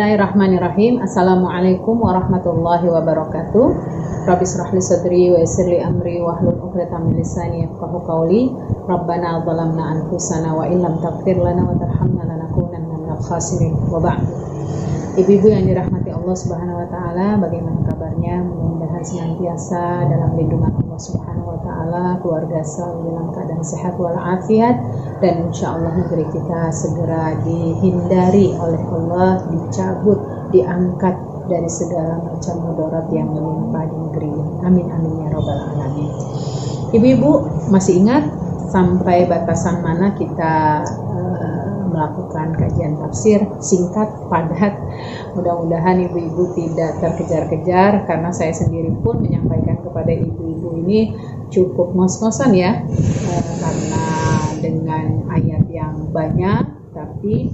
Bismillahirrahmanirrahim. Assalamualaikum warahmatullahi wabarakatuh. Rabbi shrah li sadri wa yassir li amri wahlul 'uqdatam min lisani yafqahu qawli. Rabbana zalamna anfusana wa illam taghfir lana wa tarhamna lanakunanna minal khasirin. Wa ba'd. Ibu-ibu yang dirahmati Allah Subhanahu wa taala, bagaimana kabarnya? Mudah-mudahan senantiasa dalam lindungan Allah Subhanahu wa taala, keluarga selalu dalam keadaan sehat walafiat, dan insyaallah negeri kita segera dihindari oleh Allah, dicabut, diangkat dari segala macam mudarat yang menimpa di negeri ini. Amin amin ya rabbal alamin. Ibu-ibu masih ingat sampai batasan mana kita melakukan kajian tafsir singkat, padat? Mudah-mudahan ibu-ibu tidak terkejar-kejar, karena saya sendiri pun menyampaikan kepada ibu-ibu ini cukup ngos-ngosan ya, karena dengan ayat yang banyak tapi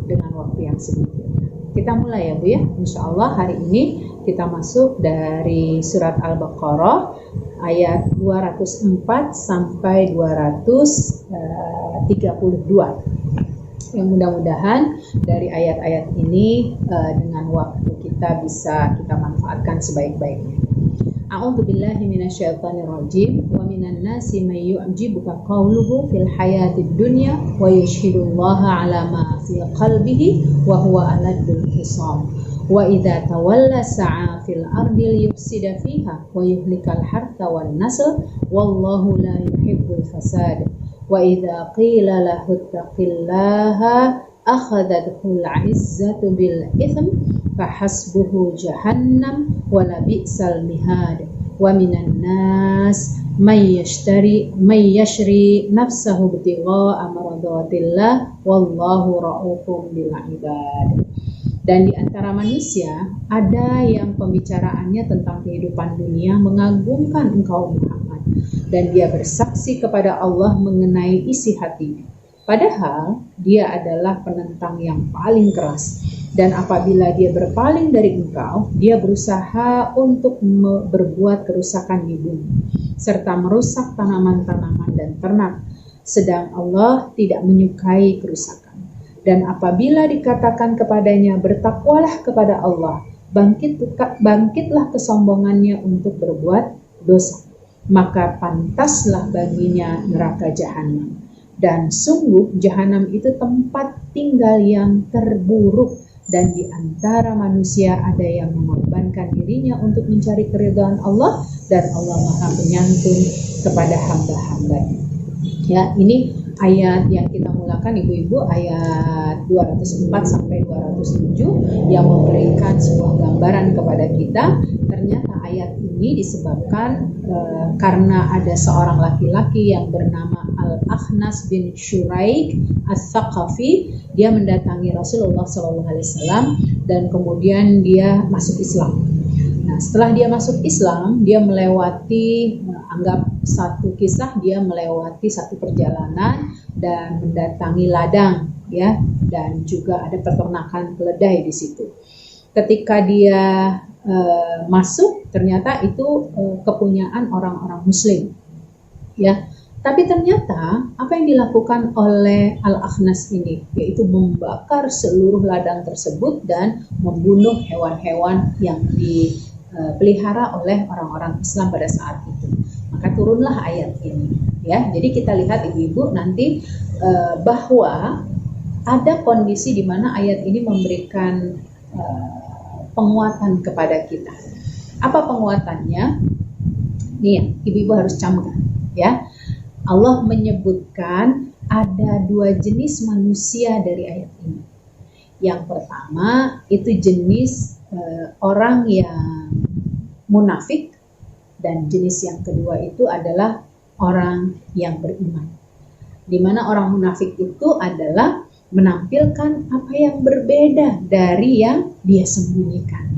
dengan waktu yang sedikit. Kita mulai ya Bu ya. Insya Allah hari ini kita masuk dari surat Al-Baqarah ayat 204 sampai 232. Yang mudah-mudahan dari ayat-ayat ini dengan waktu kita bisa kita manfaatkan sebaik-baiknya. A'udzu billahi minasyaitonir rajim. Wa minan nasi may yu'jibuka qawluhu fil hayatid dunya wa yashhadullaha 'ala ma fi qalbihi wa huwa aladul hisab. Wa idza tawalla sa'a fil ardi liyufsida fiha wa yuhlikal hartha wan nasl wallahu la yuhibbul fasad. Wa idza qila lahu ittaqillaha akhadhathu al-'izzatu bil itsm fahasbuhu jahannam wa la bi'sal mihad. Wa minan nas may yashri nafsahu ibtigha'a maradatillah wallahu ra'ufun bil 'ibad. Dan di antara manusia ada yang pembicaraannya tentang kehidupan dunia mengagungkan engkau Muhammad, dan dia bersaksi kepada Allah mengenai isi hatinya. Padahal dia adalah penentang yang paling keras. Dan apabila dia berpaling dari engkau, dia berusaha untuk berbuat kerusakan di bumi, serta merusak tanaman-tanaman dan ternak. Sedang Allah tidak menyukai kerusakan. Dan apabila dikatakan kepadanya, bertakwalah kepada Allah, bangkitlah kesombongannya untuk berbuat dosa, maka pantaslah baginya neraka jahanam. Dan sungguh jahanam itu tempat tinggal yang terburuk, dan di antara manusia ada yang mengorbankan dirinya untuk mencari keridhaan Allah, dan Allah Maha Penyantun kepada hamba-hambanya. Ya, ini ayat yang kita mulakan ibu-ibu, ayat 204 sampai 207 yang memberikan sebuah gambaran kepada kita. Ternyata ayat ini disebabkan karena ada seorang laki-laki yang bernama Al-Akhnas bin Syuraik Ats-Tsaqafi. Dia mendatangi Rasulullah SAW dan kemudian dia masuk Islam. Nah, setelah dia masuk Islam, dia melewati, anggap satu kisah, dia melewati satu perjalanan dan mendatangi ladang, ya, dan juga ada peternakan keledai di situ. Ketika dia masuk, ternyata itu kepunyaan orang-orang Muslim, ya. Tapi ternyata apa yang dilakukan oleh Al-Akhnas ini, yaitu membakar seluruh ladang tersebut dan membunuh hewan-hewan yang dipelihara oleh orang-orang Islam pada saat itu. Maka turunlah ayat ini, ya. Jadi kita lihat ibu-ibu nanti bahwa ada kondisi di mana ayat ini memberikan penguatan kepada kita. Apa penguatannya? Nih ya, ibu-ibu harus camkan, ya. Allah menyebutkan ada dua jenis manusia dari ayat ini. Yang pertama itu jenis orang yang munafik, dan jenis yang kedua itu adalah orang yang beriman. Di mana orang munafik itu adalah menampilkan apa yang berbeda dari yang dia sembunyikan.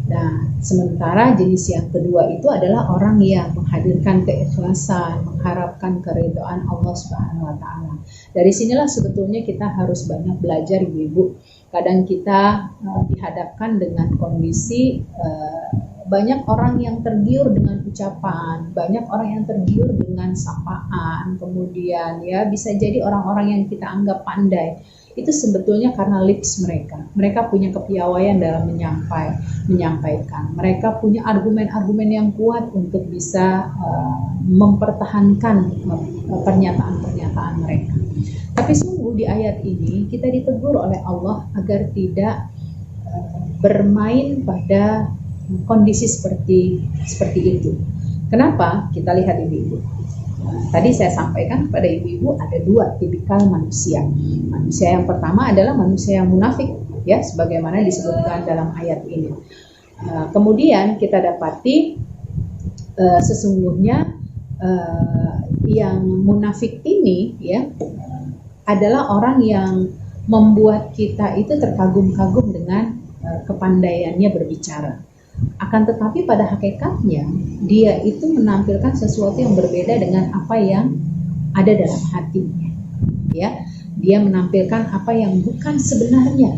Nah, sementara jenis yang kedua itu adalah orang yang menghadirkan keikhlasan, mengharapkan keridhaan Allah Subhanahu wa taala. Dari sinilah sebetulnya kita harus banyak belajar ibu-ibu. Kadang kita dihadapkan dengan kondisi banyak orang yang tergiur dengan ucapan, banyak orang yang tergiur dengan sapaan, kemudian ya bisa jadi orang-orang yang kita anggap pandai. itu sebetulnya karena lips mereka punya kepiawaian dalam menyampaikan, mereka punya argumen-argumen yang kuat untuk bisa mempertahankan pernyataan-pernyataan mereka. Tapi sungguh di ayat ini kita ditegur oleh Allah agar tidak bermain pada kondisi seperti itu. Kenapa? Kita lihat ibu-ibu. Tadi saya sampaikan kepada ibu-ibu ada dua tipikal manusia. Manusia yang pertama adalah manusia yang munafik, ya, sebagaimana disebutkan dalam ayat ini. Kemudian kita dapati sesungguhnya yang munafik ini, ya, adalah orang yang membuat kita itu terkagum-kagum dengan kepandaiannya berbicara. Akan tetapi pada hakikatnya dia itu menampilkan sesuatu yang berbeda dengan apa yang ada dalam hatinya, ya. Dia menampilkan apa yang bukan sebenarnya.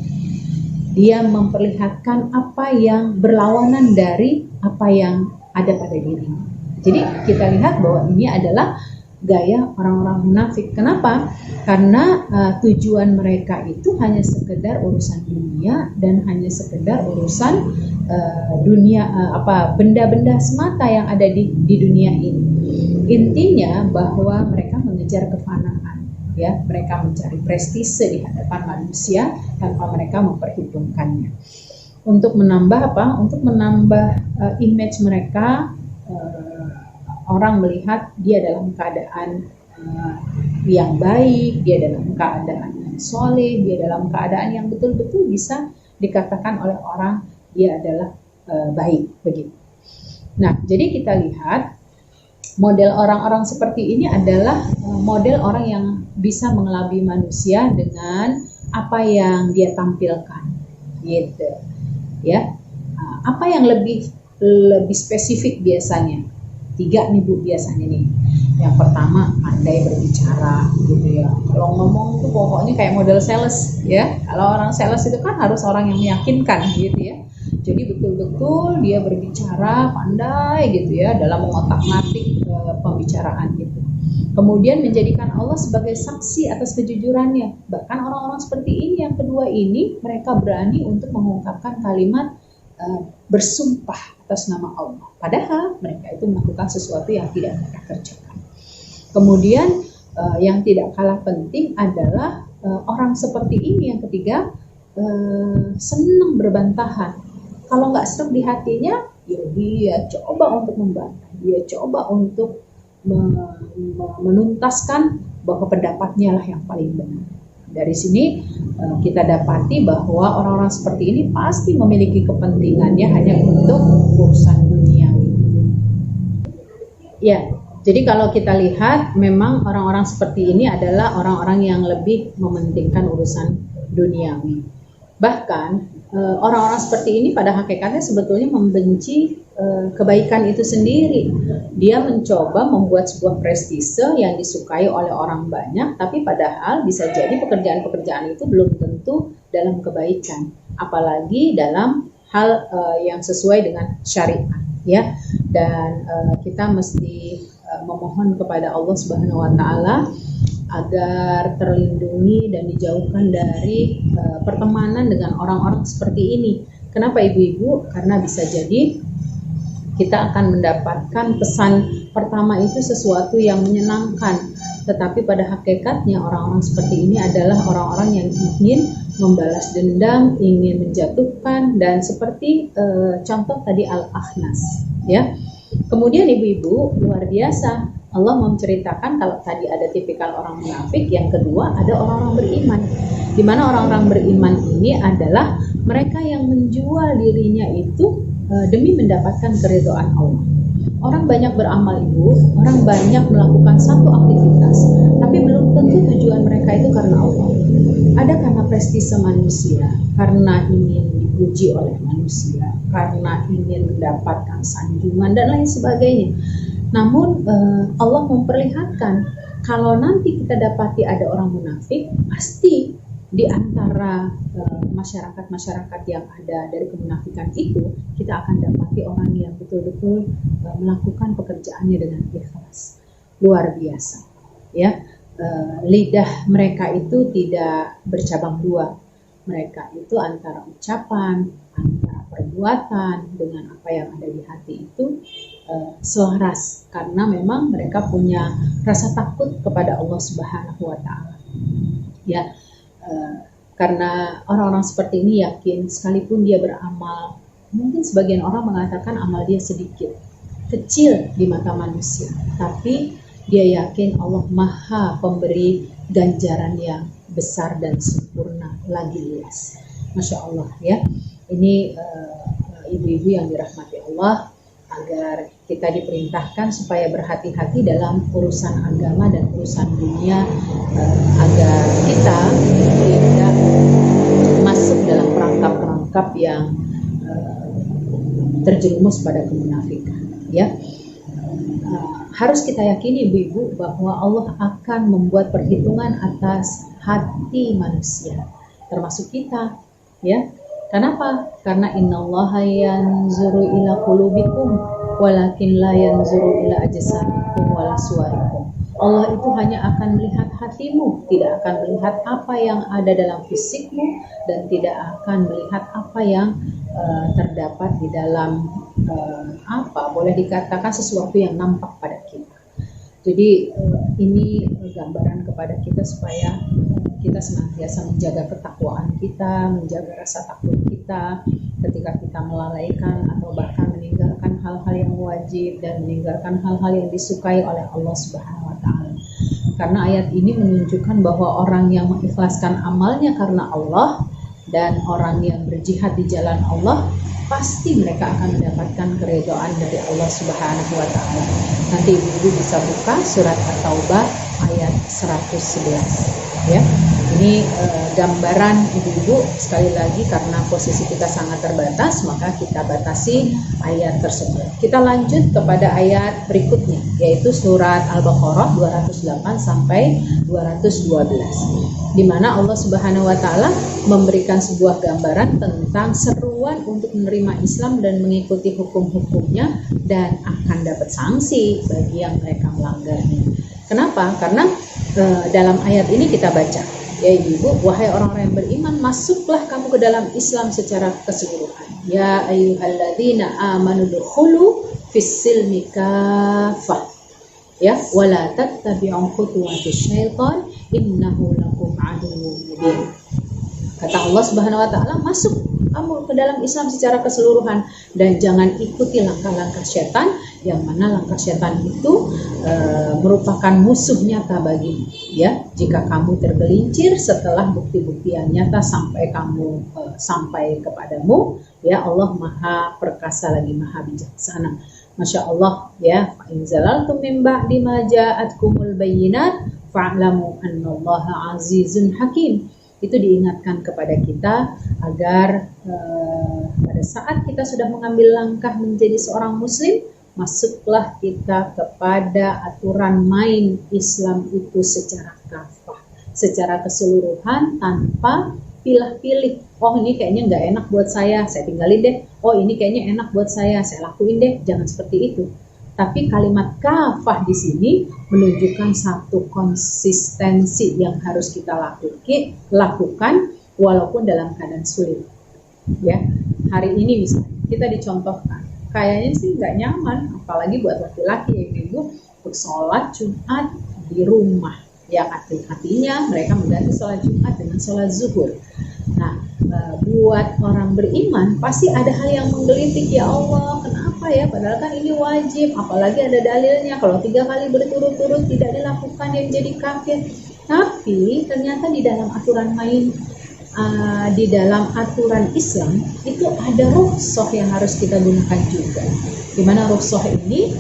Dia memperlihatkan apa yang berlawanan dari apa yang ada pada dirinya. Jadi kita lihat bahwa ini adalah gaya orang-orang munafik. Kenapa? Karena tujuan mereka itu hanya sekedar urusan dunia dan hanya sekedar urusan benda-benda semata yang ada di dunia ini. Intinya bahwa mereka mengejar kefanaan, ya, mereka mencari prestise di hadapan manusia tanpa mereka memperhitungkannya. Untuk menambah Untuk menambah image mereka, orang melihat dia dalam keadaan yang baik, dia dalam keadaan yang soleh, dia dalam keadaan yang betul-betul bisa dikatakan oleh orang dia adalah baik, begitu. Nah, jadi kita lihat model orang-orang seperti ini adalah model orang yang bisa mengelabui manusia dengan apa yang dia tampilkan, gitu, ya. Apa yang lebih spesifik biasanya? 3 nih Bu biasanya nih. Yang pertama, pandai berbicara, gitu ya. Kalau ngomong tuh pokoknya kayak model sales, ya. Kalau orang sales itu kan harus orang yang meyakinkan, gitu ya. Jadi betul-betul dia berbicara pandai, gitu ya, dalam mengotak-ngatik pembicaraan gitu. Kemudian menjadikan Allah sebagai saksi atas kejujurannya. Bahkan orang-orang seperti ini, yang kedua ini, mereka berani untuk mengungkapkan kalimat bersumpah atas nama Allah. Padahal mereka itu melakukan sesuatu yang tidak mereka kerjakan. Kemudian yang tidak kalah penting adalah orang seperti ini, yang ketiga, senang berbantahan. Kalau nggak serem di hatinya, ya dia coba untuk membantah, dia coba untuk menuntaskan bahwa pendapatnya lah yang paling benar. Dari sini kita dapati bahwa orang-orang seperti ini pasti memiliki kepentingannya hanya untuk urusan duniawi. Ya, jadi kalau kita lihat memang orang-orang seperti ini adalah orang-orang yang lebih mementingkan urusan duniawi. Bahkan orang-orang seperti ini pada hakikatnya sebetulnya membenci kebaikan itu sendiri. Dia mencoba membuat sebuah prestise yang disukai oleh orang banyak, tapi padahal bisa jadi pekerjaan-pekerjaan itu belum tentu dalam kebaikan, apalagi dalam hal yang sesuai dengan syariat, ya. Dan kita mesti memohon kepada Allah Subhanahu wa taala agar terlindungi dan dijauhkan dari pertemanan dengan orang-orang seperti ini. Kenapa ibu-ibu? Karena bisa jadi kita akan mendapatkan pesan pertama itu sesuatu yang menyenangkan, tetapi pada hakikatnya orang-orang seperti ini adalah orang-orang yang ingin membalas dendam, ingin menjatuhkan, dan seperti contoh tadi Al-Akhnas, ya. Kemudian ibu-ibu, luar biasa, Allah menceritakan kalau tadi ada tipikal orang munafik, yang kedua ada orang-orang beriman. Di mana orang-orang beriman ini adalah mereka yang menjual dirinya itu demi mendapatkan keridhaan Allah. Orang banyak beramal ibu, orang banyak melakukan satu aktivitas, tapi belum tentu tujuan mereka itu karena Allah. Ada karena prestise manusia, karena ingin dipuji oleh manusia, karena ingin mendapatkan sanjungan dan lain sebagainya. Namun Allah memperlihatkan kalau nanti kita dapati ada orang munafik, pasti di antara masyarakat-masyarakat yang ada dari kemunafikan itu, kita akan dapati orang yang betul-betul melakukan pekerjaannya dengan ikhlas. Luar biasa, ya. lidah mereka itu tidak bercabang dua. Mereka itu antara ucapan, antara perbuatan dengan apa yang ada di hati itu selaras, karena memang mereka punya rasa takut kepada Allah Subhanahu wa taala. Ya, karena orang-orang seperti ini yakin sekalipun dia beramal, mungkin sebagian orang mengatakan amal dia sedikit, kecil di mata manusia, tapi dia yakin Allah Maha pemberi ganjaran yang besar dan sempurna lagi luas. Masya Allah ya. Ini ibu-ibu yang dirahmati Allah, agar kita diperintahkan supaya berhati-hati dalam urusan agama dan urusan dunia, agar kita tidak masuk dalam perangkap-perangkap yang terjerumus pada kemunafikan ya. Harus kita yakini ibu-ibu bahwa Allah akan membuat perhitungan atas hati manusia, termasuk kita ya. Kenapa? Karena innallaha yanzuru ila qulubikum walakin la yanzuru ila ajsamikum wala suwarikum. Allah itu hanya akan melihat hatimu, tidak akan melihat apa yang ada dalam fisikmu, dan tidak akan melihat apa yang terdapat di dalam boleh dikatakan sesuatu yang nampak pada kita. Jadi ini gambaran kepada kita supaya kita senantiasa menjaga ketakwaan kita, menjaga rasa takut kita ketika kita melalaikan atau bahkan meninggalkan hal-hal yang wajib dan meninggalkan hal-hal yang disukai oleh Allah Subhanahu wa taala. Karena ayat ini menunjukkan bahwa orang yang mengikhlaskan amalnya karena Allah dan orang yang berjihad di jalan Allah, pasti mereka akan mendapatkan keridhaan dari Allah Subhanahu wa taala. Nanti ibu-ibu bisa buka surat At-Taubah ayat 111 ya. Ini gambaran ibu-ibu, sekali lagi karena posisi kita sangat terbatas, maka kita batasi ayat tersebut. Kita lanjut kepada ayat berikutnya, yaitu surat Al-Baqarah 208 sampai 212, di mana Allah Subhanahu wa taala memberikan sebuah gambaran tentang seruan untuk menerima Islam dan mengikuti hukum-hukumnya, dan akan dapat sanksi bagi yang mereka melanggarnya. Kenapa? Karena dalam ayat ini kita baca, ya ibu, wahai orang-orang yang beriman, masuklah kamu ke dalam Islam secara keseluruhan. Ya ayyuhalladzina amanu dukhulu fis-silmi kaffah. Ya, wala tattabi'u khutuwatis syaitan innahu lakum aduwwun mubin. Kata Allah Subhanahu wa taala, masuk kamu ke dalam Islam secara keseluruhan dan jangan ikuti langkah-langkah setan, yang mana langkah setan itu merupakan musuh nyata bagimu ya. Jika kamu tergelincir setelah bukti-bukti yang nyata sampai kepadamu, ya Allah Maha perkasa lagi Maha bijaksana. Masya Allah ya. Fa in zalaltum min ba'di ma ja'atkumul bayyinat fa'lamu annallaha azizun hakim. Itu diingatkan kepada kita agar pada saat kita sudah mengambil langkah menjadi seorang muslim, masuklah kita kepada aturan main Islam itu secara kafah, secara keseluruhan, tanpa pilih-pilih. Oh ini kayaknya nggak enak buat saya tinggalin deh. Oh ini kayaknya enak buat saya lakuin deh. Jangan seperti itu. Tapi kalimat kafah di sini menunjukkan satu konsistensi yang harus kita lakukan walaupun dalam keadaan sulit. Ya, hari ini misalnya kita dicontohkan, kayaknya sih nggak nyaman, apalagi buat laki-laki ya ibu, untuk sholat Jumat di rumah. Ya artinya mereka mengganti sholat Jumat dengan sholat zuhur. Nah, buat orang beriman pasti ada hal yang menggelitik, ya Allah, kenapa ya? Padahal kan ini wajib, apalagi ada dalilnya. Kalau 3 kali berturut-turut tidak dilakukan yang jadi kafir. Tapi ternyata di dalam aturan main, di dalam aturan Islam itu ada rukhsah yang harus kita gunakan juga. Di mana rukhsah ini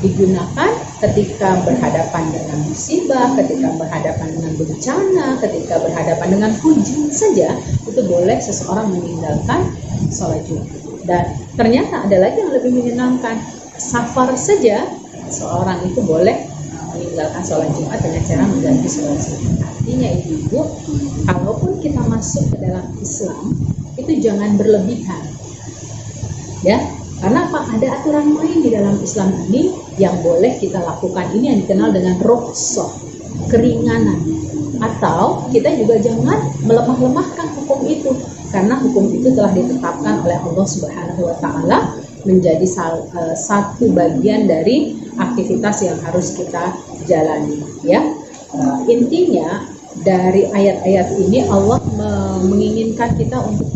digunakan ketika berhadapan dengan musibah, ketika berhadapan dengan bencana, ketika berhadapan dengan hujan saja, itu boleh seseorang meninggalkan sholat Jumat. Dan ternyata ada lagi yang lebih menyenangkan, safar saja seorang itu boleh meninggalkan sholat Jumat dengan cara mengganti sholat Jumat. Artinya ibu-ibu, kalaupun kita masuk ke dalam Islam, itu jangan berlebihan, ya. Karena apa? Ada aturan main di dalam Islam ini yang boleh kita lakukan. Ini yang dikenal dengan rukhsah. keringanan, atau kita juga jangan melemah-lemahkan hukum itu, karena hukum itu telah ditetapkan oleh Allah Subhanahu wa taala menjadi satu bagian dari aktivitas yang harus kita jalani, ya. Intinya dari ayat-ayat ini Allah menginginkan kita untuk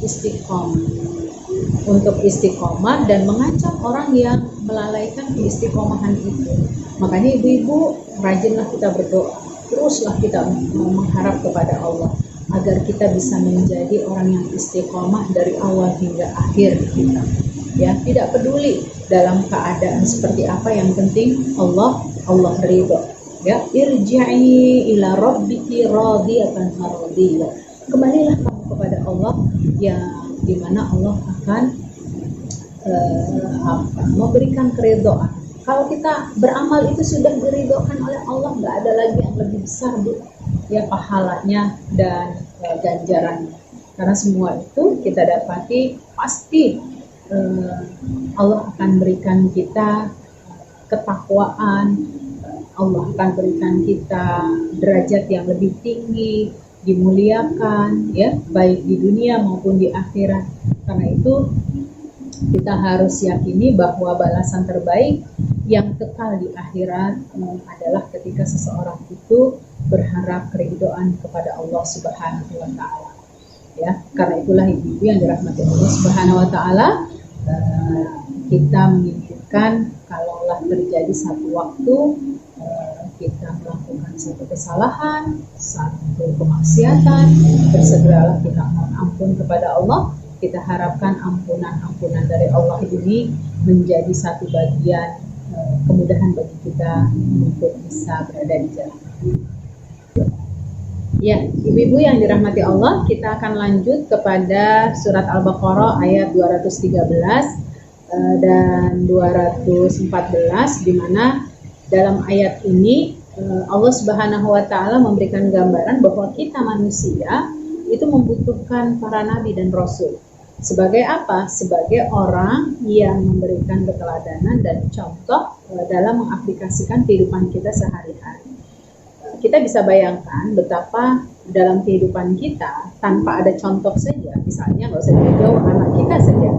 istiqomah dan mengancam orang yang melalaikan keistiqomahan itu. Makanya ibu-ibu, rajinlah kita berdoa, teruslah kita mengharap kepada Allah agar kita bisa menjadi orang yang istiqomah dari awal hingga akhir kita. Ya, tidak peduli dalam keadaan seperti apa, yang penting Allah ridho. Ya, irji'i ila rabbiki radiyatan maradiyah. Kembalilah kamu kepada Allah, yang dimana Allah akan memberikan keridhaan. Kalau kita beramal itu sudah diridhokan oleh Allah, nggak ada lagi yang lebih besar, Bu, ya, pahalanya dan ganjarannya. Karena semua itu kita dapati pasti Allah akan berikan kita ketakwaan, Allah akan berikan kita derajat yang lebih tinggi, dimuliakan, ya, baik di dunia maupun di akhirat. Karena itu kita harus yakini bahwa balasan terbaik yang kekal di akhirat adalah ketika seseorang itu berharap keridhaan kepada Allah Subhanahu wa taala. Ya, karena itulah ibu-ibu yang dirahmati Allah Subhanahu wa taala, kita menginginkan kalaulah terjadi satu waktu kita melakukan satu kesalahan, satu kemaksiatan, bersegeralah kita mohon ampun kepada Allah. Kita harapkan ampunan dari Allah ini menjadi satu bagian kemudahan bagi kita untuk bisa berada di jalan. Ya, ibu-ibu yang dirahmati Allah, kita akan lanjut kepada surat Al-Baqarah ayat 213 dan 214, di mana dalam ayat ini Allah Subhanahu wa taala memberikan gambaran bahwa kita manusia itu membutuhkan para nabi dan rasul. Sebagai apa? Sebagai orang yang memberikan keteladanan dan contoh dalam mengaplikasikan kehidupan kita sehari-hari. Kita bisa bayangkan betapa dalam kehidupan kita tanpa ada contoh saja, misalnya nggak usah jauh-jauh, anak kita saja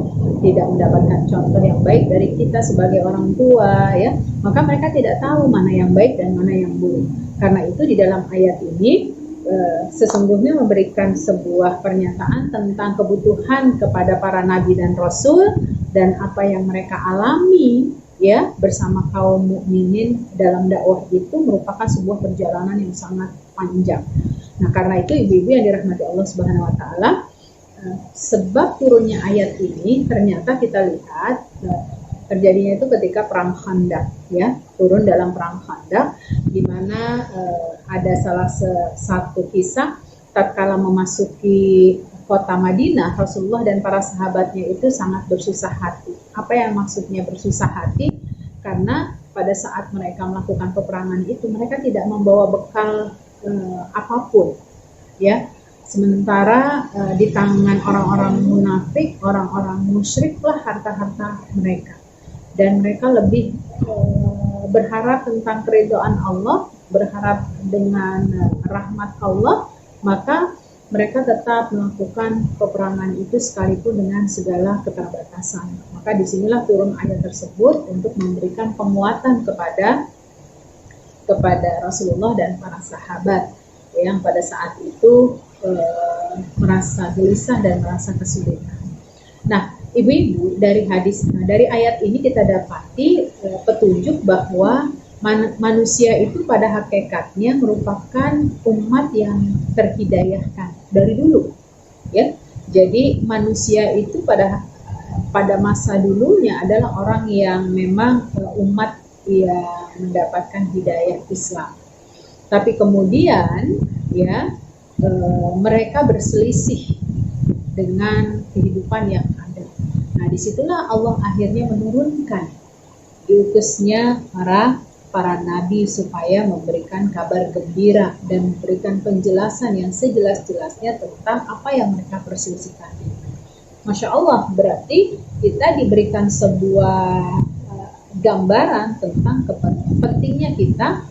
tidak mendapatkan contoh yang baik dari kita sebagai orang tua, ya, maka mereka tidak tahu mana yang baik dan mana yang buruk. Karena itu di dalam ayat ini sesungguhnya memberikan sebuah pernyataan tentang kebutuhan kepada para nabi dan rasul dan apa yang mereka alami, ya, bersama kaum mukminin dalam dakwah itu merupakan sebuah perjalanan yang sangat panjang. Nah, karena itu ibu-ibu yang dirahmati Allah Subhanahu wa taala, sebab turunnya ayat ini ternyata kita lihat terjadinya itu ketika perang Khandaq, ya, turun dalam perang Khandaq, di mana ada salah satu kisah tatkala memasuki kota Madinah, Rasulullah dan para sahabatnya itu sangat bersusah hati. Apa yang maksudnya bersusah hati? Karena pada saat mereka melakukan peperangan itu mereka tidak membawa bekal apapun, ya. Sementara di tangan orang-orang munafik, orang-orang musyriklah harta-harta mereka. Dan mereka lebih berharap tentang keridhaan Allah, berharap dengan rahmat Allah, maka mereka tetap melakukan peperangan itu sekalipun dengan segala keterbatasan. Maka disinilah turun ayat tersebut untuk memberikan penguatan kepada Rasulullah dan para sahabat yang pada saat itu merasa gelisah dan merasa kesulitan. Nah, ibu-ibu, dari ayat ini kita dapati petunjuk bahwa manusia itu pada hakikatnya merupakan umat yang terhidayahkan dari dulu, ya. Jadi manusia itu pada masa dulunya adalah orang yang memang umat yang mendapatkan hidayah Islam. Tapi kemudian, ya, mereka berselisih dengan kehidupan yang ada. Nah, disitulah Allah akhirnya menurunkan diutusnya para nabi supaya memberikan kabar gembira dan memberikan penjelasan yang sejelas-jelasnya tentang apa yang mereka perselisihkan. Masya Allah, berarti kita diberikan sebuah gambaran tentang pentingnya kita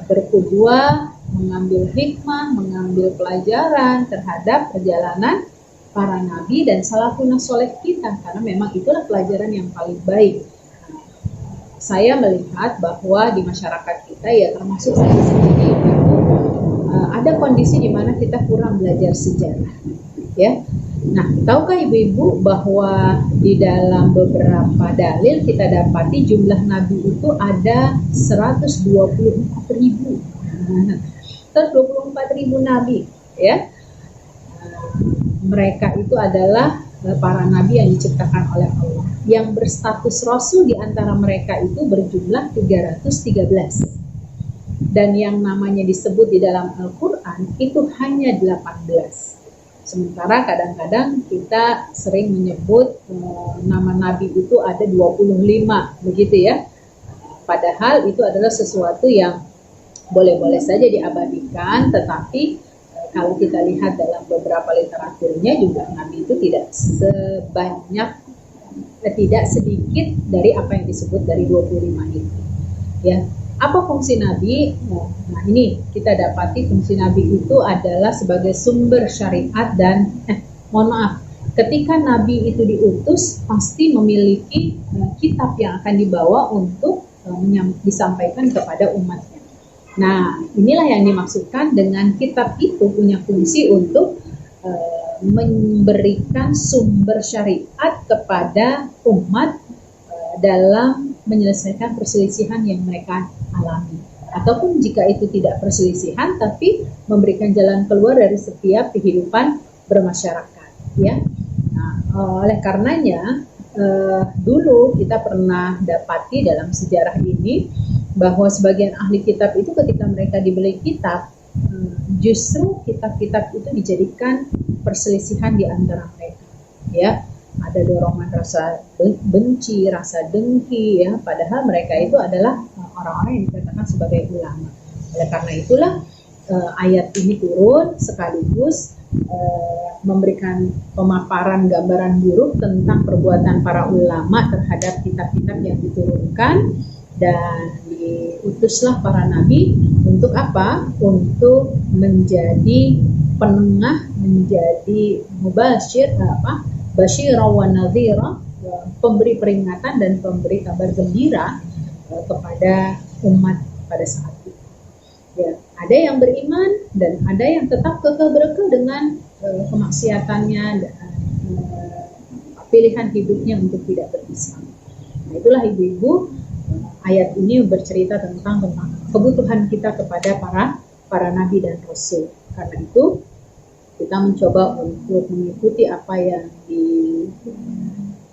berqudwah mengambil hikmah, mengambil pelajaran terhadap perjalanan para nabi dan salafun soleh kita, karena memang itulah pelajaran yang paling baik. Saya melihat bahwa di masyarakat kita, ya termasuk saya sendiri, ada kondisi di mana kita kurang belajar sejarah, ya. Nah, tahukah ibu-ibu bahwa di dalam beberapa dalil kita dapati jumlah nabi itu ada 124.000. 124.000 nabi, ya. Mereka itu adalah para nabi yang diciptakan oleh Allah. Yang berstatus rasul di antara mereka itu berjumlah 313. Dan yang namanya disebut di dalam Al-Quran itu hanya 18. Sementara kadang-kadang kita sering menyebut nama nabi itu ada 25, begitu ya. Padahal itu adalah sesuatu yang boleh-boleh saja diabadikan, tetapi kalau kita lihat dalam beberapa literaturnya, jumlah nabi itu tidak sedikit dari apa yang disebut dari 25 itu. Ya. Apa fungsi nabi? Nah, ini kita dapati fungsi nabi itu adalah sebagai sumber syariat dan ketika nabi itu diutus pasti memiliki kitab yang akan dibawa untuk disampaikan kepada umatnya. Nah, inilah yang dimaksudkan dengan kitab itu punya fungsi untuk memberikan sumber syariat kepada umat dalam menyelesaikan perselisihan yang mereka alami, ataupun jika itu tidak perselisihan tapi memberikan jalan keluar dari setiap kehidupan bermasyarakat, ya. Nah, oleh karenanya dulu kita pernah dapati dalam sejarah ini bahwa sebagian ahli kitab itu ketika mereka dibeli kitab, justru kitab-kitab itu dijadikan perselisihan di antara mereka, ya. Ada dorongan rasa benci, rasa dengki, ya, padahal mereka itu adalah orang-orang yang dikatakan sebagai ulama. Oleh karena itulah ayat ini turun sekaligus memberikan pemaparan gambaran buruk tentang perbuatan para ulama terhadap kitab-kitab yang diturunkan, dan diutuslah para nabi untuk apa? Untuk menjadi penengah, menjadi mubasyir, basyira wa nadhira, pemberi peringatan dan pemberi kabar gembira kepada umat pada saat itu. Ya, ada yang beriman dan ada yang tetap kekeh berkekeh dengan kemaksiatannya dan pilihan hidupnya untuk tidak berislam. Nah, itulah ibu-ibu, ayat ini bercerita tentang kebutuhan kita kepada para nabi dan rasul. Karena itu kita mencoba untuk mengikuti apa yang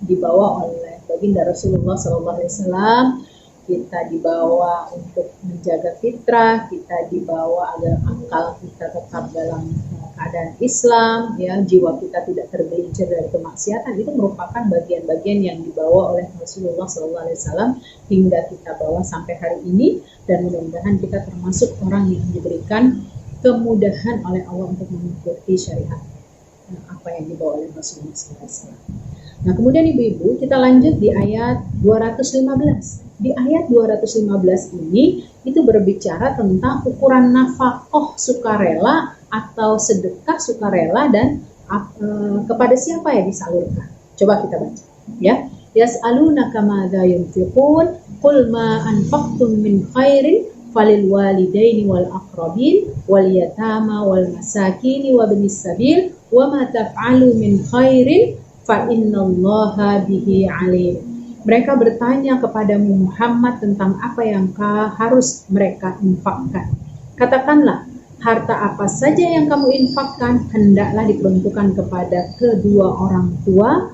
dibawa oleh baginda Rasulullah SAW. Kita dibawa untuk menjaga fitrah, kita dibawa agar akal kita tetap dalam keadaan Islam, ya, jiwa kita tidak tergelincir dari kemaksiatan. Itu merupakan bagian-bagian yang dibawa oleh Rasulullah SAW hingga kita bawa sampai hari ini, dan mudah-mudahan kita termasuk orang yang diberikan kemudahan oleh Allah untuk mengikuti syariat apa yang dibawa oleh Rasulullah SAW. Nah, kemudian ibu-ibu, kita lanjut di ayat 215. Di ayat 215 ini itu berbicara tentang ukuran nafkah sukarela atau sedekah sukarela dan kepada siapa ya disalurkan. Coba kita baca, ya. Yas'alunaka madza yunfiqun qul ma anfaqtum min khairin falil walidaini wal aqrabin wal yatama wal masakini wa ibnis sabil wa ma taf'alu min khairin fa innallaha bihi alim. Mereka bertanya kepadamu Muhammad tentang apa yang harus mereka infakkan. Katakanlah, harta apa saja yang kamu infakkan hendaklah diperuntukkan kepada kedua orang tua,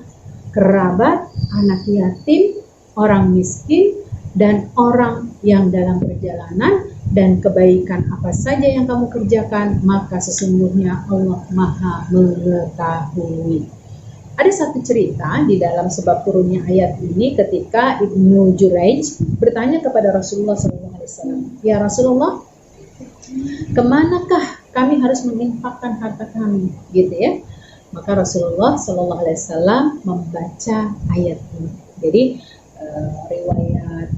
kerabat, anak yatim, orang miskin, dan orang yang dalam perjalanan, dan kebaikan apa saja yang kamu kerjakan, maka sesungguhnya Allah Maha mengetahui. Ada satu cerita di dalam sebab turunnya ayat ini ketika Ibnu Jurayj bertanya kepada Rasulullah SAW, ya Rasulullah, kemanakah kami harus menginfakkan harta kami, gitu ya? Maka Rasulullah SAW membaca ayat ini. Jadi riwayat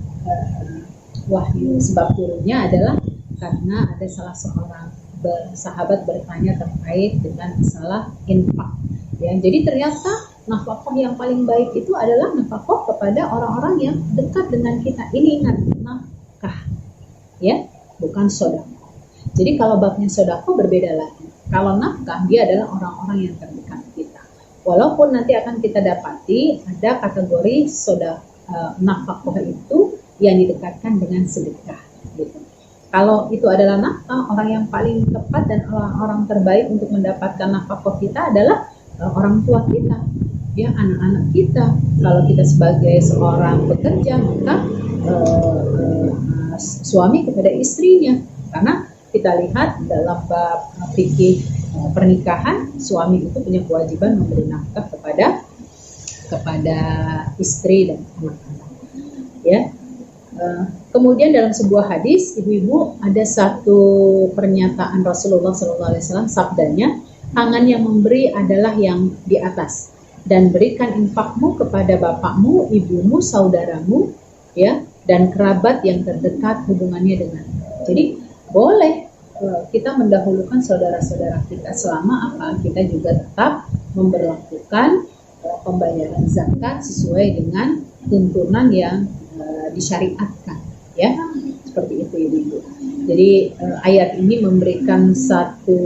wahyu sebab turunnya adalah karena ada salah seorang sahabat bertanya terkait dengan masalah infak. Ya, jadi ternyata nafkah yang paling baik itu adalah nafkah kepada orang-orang yang dekat dengan kita. Ini ingat, nafkah, ya, bukan sedekah. Jadi kalau babnya sedekah berbeda lagi. Kalau nafkah dia adalah orang-orang yang terdekat kita. Walaupun nanti akan kita dapati ada kategori nafkah itu yang didekatkan dengan sedekah, gitu. Kalau itu adalah nafkah, orang yang paling tepat dan orang terbaik untuk mendapatkan nafkah kita adalah orang tua kita, ya, anak-anak kita. Kalau kita sebagai seorang pekerja, maka suami kepada istrinya, karena kita lihat dalam bab fikih pernikahan, suami itu punya kewajiban memberi nafkah kepada istri dan anak-anak, ya. Kemudian dalam sebuah hadis, ibu-ibu, ada satu pernyataan Rasulullah SAW, sabdanya, tangan yang memberi adalah yang di atas, dan berikan infakmu kepada bapakmu, ibumu, saudaramu, ya, dan kerabat yang terdekat hubungannya dengan. Jadi boleh kita mendahulukan saudara-saudara kita selama apa? Kita juga tetap memberlakukan pembayaran zakat sesuai dengan tuntunan yang disyariatkan, ya, seperti itu, ibu-ibu. Jadi ayat ini memberikan satu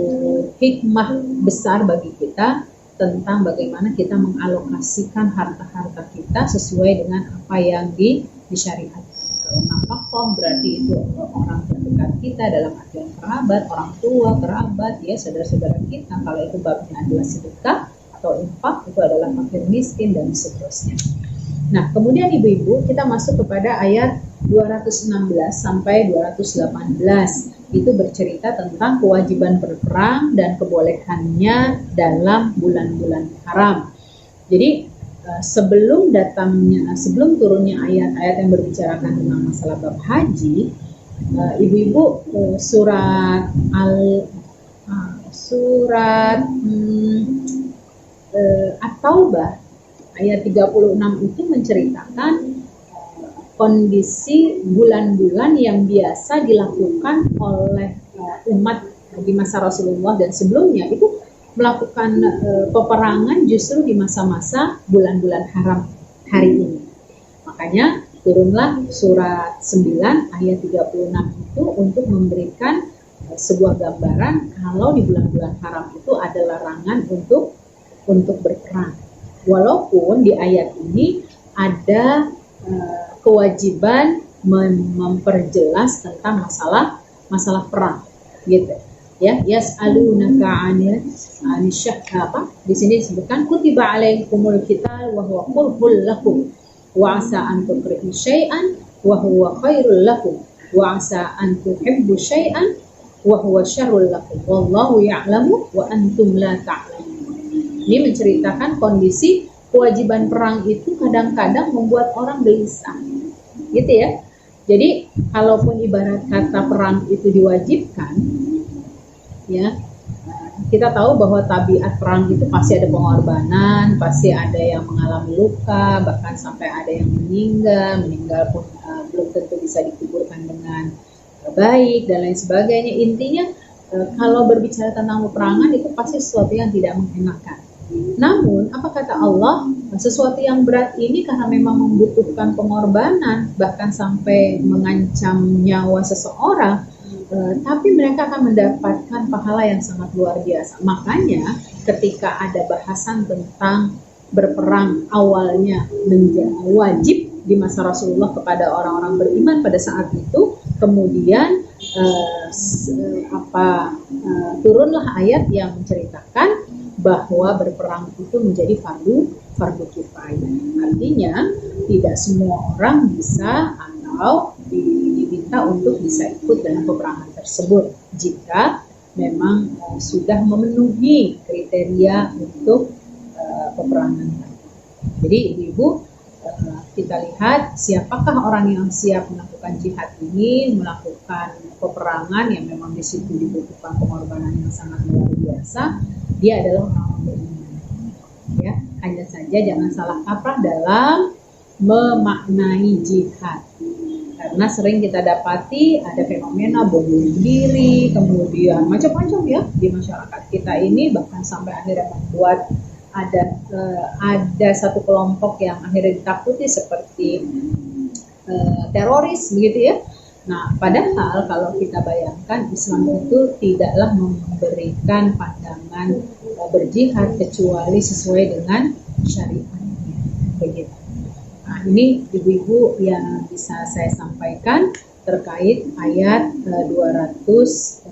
hikmah besar bagi kita tentang bagaimana kita mengalokasikan harta-harta kita sesuai dengan apa yang disyariatkan. Kalau nafkah berarti itu orang terdekat kita dalam artian kerabat, orang tua, kerabat, ya, saudara-saudara kita. Kalau itu babnya adalah sedekah atau infak, itu adalah fakir miskin dan seterusnya. Nah, kemudian ibu-ibu, kita masuk kepada ayat 216 sampai 218. Itu bercerita tentang kewajiban berperang dan kebolehannya dalam bulan-bulan haram. Jadi sebelum turunnya ayat-ayat yang berbicarakan tentang masalah bab haji, ibu-ibu, surat At-Taubah ayat 36 itu menceritakan kondisi bulan-bulan yang biasa dilakukan oleh umat di masa Rasulullah dan sebelumnya, itu melakukan peperangan justru di masa-masa bulan-bulan haram hari ini. Makanya turunlah surat 9 ayat 36 itu untuk memberikan sebuah gambaran kalau di bulan-bulan haram itu ada larangan untuk berperang. Walaupun di ayat ini ada kewajiban memperjelas tentang masalah perang, gitu. Ya, yas'alunaka 'anil apa? Di sini disebutkan kutiba 'alaikumul qital wa huwa qurhul lakum wa 'asa an tukrahu syai'an wa huwa khairul lakum wa 'asa an tuhibbu syai'an wa huwa syarrul lakum wallahu ya'lamu wa antum la ta'lamun. Ini menceritakan kondisi kewajiban perang itu kadang-kadang membuat orang gelisah, gitu ya. Jadi kalaupun ibarat kata perang itu diwajibkan, ya, kita tahu bahwa tabiat perang itu pasti ada pengorbanan, pasti ada yang mengalami luka, bahkan sampai ada yang meninggal pun belum tentu bisa dikuburkan dengan baik dan lain sebagainya. Intinya kalau berbicara tentang peperangan itu pasti sesuatu yang tidak mengenakan. Namun apa kata Allah, sesuatu yang berat ini karena memang membutuhkan pengorbanan, bahkan sampai mengancam nyawa seseorang, tapi mereka akan mendapatkan pahala yang sangat luar biasa. Makanya ketika ada bahasan tentang berperang awalnya menjadi wajib di masa Rasulullah kepada orang-orang beriman pada saat itu, kemudian turunlah ayat yang menceritakan bahwa berperang itu menjadi fardu kifayah. Artinya tidak semua orang bisa atau diminta untuk bisa ikut dalam peperangan tersebut jika memang sudah memenuhi kriteria untuk peperangan. Jadi ibu-ibu, kita lihat siapakah orang yang siap melakukan jihad ini, melakukan peperangan yang memang di situ dibutuhkan pengorbanan yang sangat luar biasa. Dia adalah orang-orang beriman. Ya, hanya saja jangan salah kaprah dalam memaknai jihad. Karena sering kita dapati ada fenomena bom bunuh diri, kemudian macam-macam ya di masyarakat kita ini, bahkan sampai akhirnya membuat ada satu kelompok yang akhirnya ditakuti seperti teroris begitu ya. Nah, padahal kalau kita bayangkan Islam itu tidaklah memberikan pandangan berjihad kecuali sesuai dengan syariat begitu. Nah, ini ibu-ibu yang bisa saya sampaikan terkait ayat 216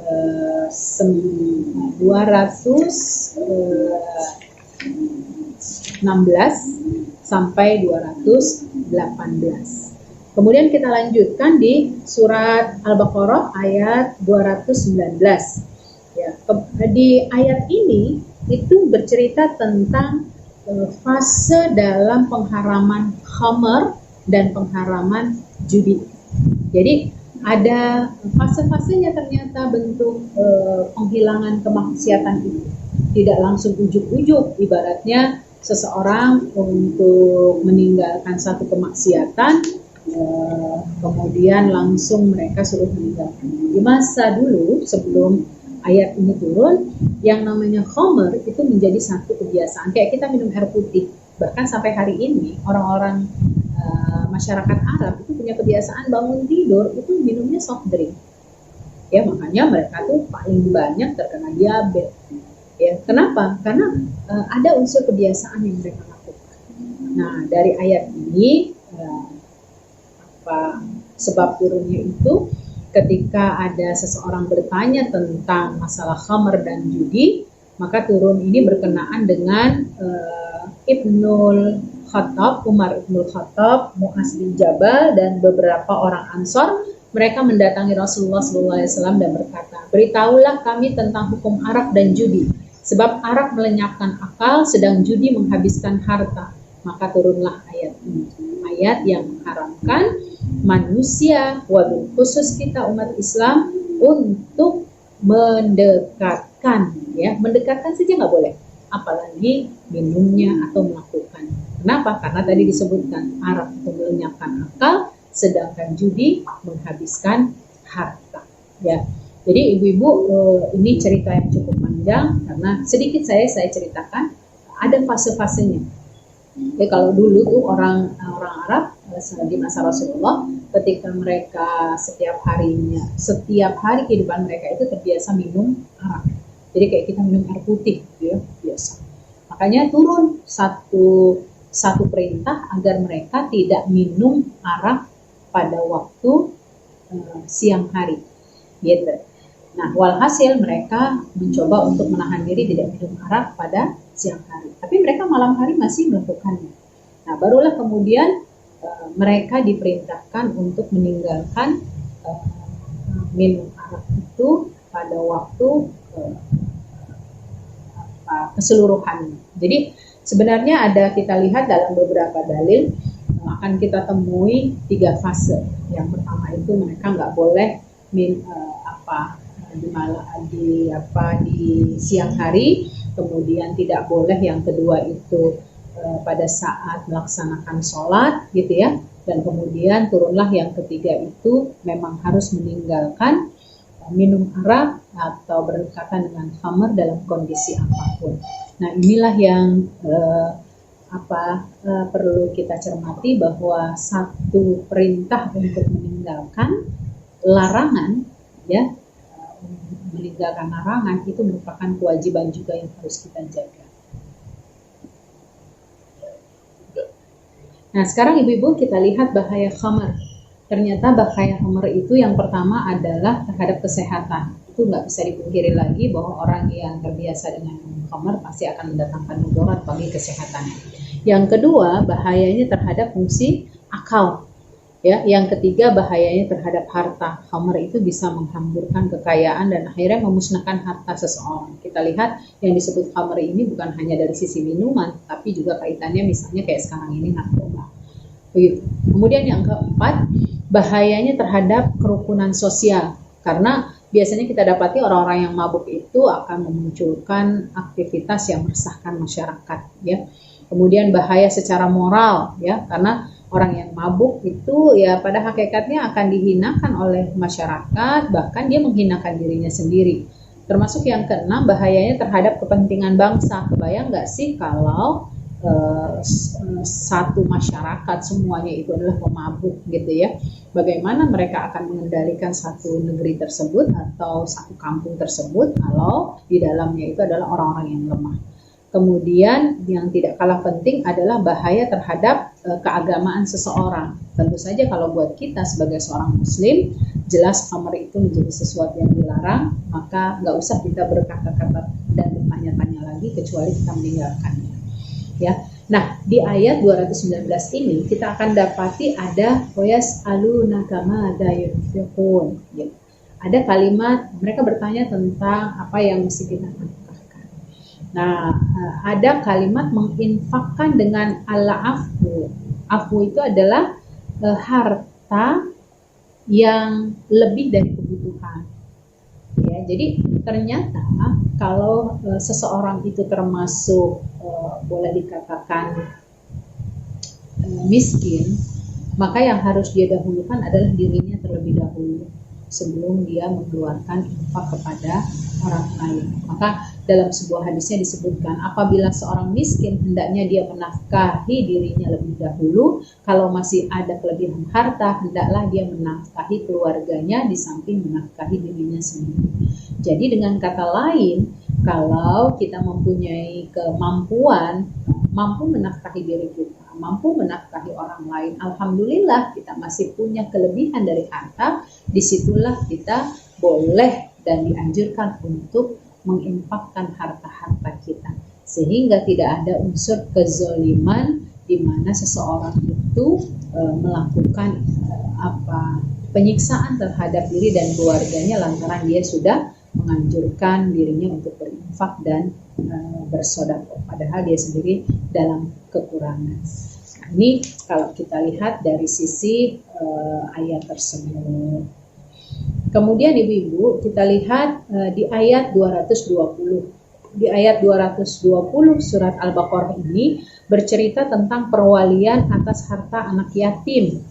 sampai 218. Kemudian kita lanjutkan di surat Al-Baqarah ayat 219. Ya, di ayat ini itu bercerita tentang fase dalam pengharaman khamar dan pengharaman judi. Jadi ada fase-fasenya ternyata bentuk penghilangan kemaksiatan itu. Tidak langsung ujuk-ujuk, ibaratnya seseorang untuk meninggalkan satu kemaksiatan, kemudian langsung mereka suruh meninggalkan. Di masa dulu sebelum ayat ini turun, yang namanya khamr itu menjadi satu kebiasaan. Kayak kita minum air putih. Bahkan sampai hari ini orang-orang masyarakat Arab itu punya kebiasaan bangun tidur itu minumnya soft drink. Ya, makanya mereka tuh paling banyak terkena diabetes. Ya, kenapa? Karena ada unsur kebiasaan yang mereka lakukan. Nah, dari ayat ini sebab turunnya itu ketika ada seseorang bertanya tentang masalah khamr dan judi, maka turun ini berkenaan dengan Ibnul Khattab, Umar Ibnul Khattab, Mu'az bin Jabal dan beberapa orang Ansor. Mereka mendatangi Rasulullah SAW dan berkata, "Beritahulah kami tentang hukum arak dan judi, sebab arak melenyapkan akal, sedang judi menghabiskan harta." Maka turunlah ayat ini, ayat yang mengharamkan manusia, wabil khusus kita umat Islam, untuk mendekatkan, ya, mendekatkan saja nggak boleh, apalagi minumnya atau melakukan. Kenapa? Karena tadi disebutkan arak itu melenyapkan akal, sedangkan judi menghabiskan harta. Ya, jadi ibu-ibu, ini cerita yang cukup panjang karena sedikit saya ceritakan ada fase-fasenya. Ya, kalau dulu tuh orang Arab di masa Rasulullah, ketika mereka setiap hari kehidupan mereka itu terbiasa minum arak. Jadi kayak kita minum air putih, gitu ya, biasa. Makanya turun satu perintah agar mereka tidak minum arak pada waktu siang hari, gitu. Nah, walhasil mereka mencoba untuk menahan diri tidak minum arak pada siang hari. Tapi mereka malam hari masih melakukannya. Nah, barulah kemudian mereka diperintahkan untuk meninggalkan minum arak itu pada waktu keseluruhannya. Jadi sebenarnya kita lihat dalam beberapa dalil akan kita temui 3 fase. Yang pertama itu mereka nggak boleh di siang hari, kemudian tidak boleh yang kedua itu pada saat melaksanakan sholat gitu ya, dan kemudian turunlah yang ketiga itu memang harus meninggalkan minum arak atau berdekatan dengan khamr dalam kondisi apapun. Nah, inilah yang perlu kita cermati, bahwa satu perintah untuk meninggalkan larangan, ya, meninggalkan larangan itu merupakan kewajiban juga yang harus kita jaga. Nah, sekarang ibu-ibu kita lihat bahaya khamr. Ternyata bahaya khamr itu yang pertama adalah terhadap kesehatan. Itu nggak bisa dipungkiri lagi bahwa orang yang terbiasa dengan khamr pasti akan mendatangkan mudarat bagi kesehatannya. Yang kedua, bahayanya terhadap fungsi akal. Ya, yang ketiga, bahayanya terhadap harta. Khamr itu bisa menghamburkan kekayaan dan akhirnya memusnahkan harta seseorang. Kita lihat yang disebut khamr ini bukan hanya dari sisi minuman, tapi juga kaitannya misalnya kayak sekarang ini narkoba. Begitu. Kemudian yang keempat, bahayanya terhadap kerukunan sosial. Karena biasanya kita dapati orang-orang yang mabuk itu akan memunculkan aktivitas yang meresahkan masyarakat. Ya. Kemudian bahaya secara moral, ya, karena Orang yang mabuk itu ya pada hakikatnya akan dihinakan oleh masyarakat, bahkan dia menghinakan dirinya sendiri. Termasuk yang keenam, bahayanya terhadap kepentingan bangsa. Kebayang nggak sih kalau satu masyarakat semuanya itu adalah pemabuk gitu ya, bagaimana mereka akan mengendalikan satu negeri tersebut atau satu kampung tersebut kalau di dalamnya itu adalah orang-orang yang lemah. Kemudian yang tidak kalah penting adalah bahaya terhadap keagamaan seseorang. Tentu saja kalau buat kita sebagai seorang muslim, jelas khamr itu menjadi sesuatu yang dilarang, maka nggak usah kita berkata-kata dan bertanya-tanya lagi kecuali kita meninggalkannya. Ya. Nah, di ayat 219 ini kita akan dapati ada yas'alunaka madza yunfiqun. Gitu. Ada kalimat mereka bertanya tentang apa yang mesti kita nafkahkan. Nah, ada kalimat menginfakkan dengan al-afu. Afu itu adalah harta yang lebih dari kebutuhan. Ya, jadi ternyata kalau seseorang itu termasuk boleh dikatakan miskin, maka yang harus dia dahulukan adalah dirinya terlebih dahulu sebelum dia mengeluarkan infak kepada orang lain. Maka dalam sebuah hadisnya disebutkan, apabila seorang miskin hendaknya dia menafkahi dirinya lebih dahulu, kalau masih ada kelebihan harta hendaklah dia menafkahi keluarganya di samping menafkahi dirinya sendiri. Jadi dengan kata lain, kalau kita mempunyai kemampuan, mampu menafkahi diri kita, mampu menafkahi orang lain, alhamdulillah kita masih punya kelebihan dari harta, disitulah kita boleh dan dianjurkan untuk menginfakkan harta-harta kita, sehingga tidak ada unsur kezoliman di mana seseorang itu melakukan penyiksaan terhadap diri dan keluarganya lantaran dia sudah menganjurkan dirinya untuk berinfak dan bersedekah, padahal dia sendiri dalam kekurangan. Nah, ini kalau kita lihat dari sisi ayat tersebut. Kemudian ibu-ibu kita lihat di ayat 220. Di ayat 220 surat Al-Baqarah ini bercerita tentang perwalian atas harta anak yatim,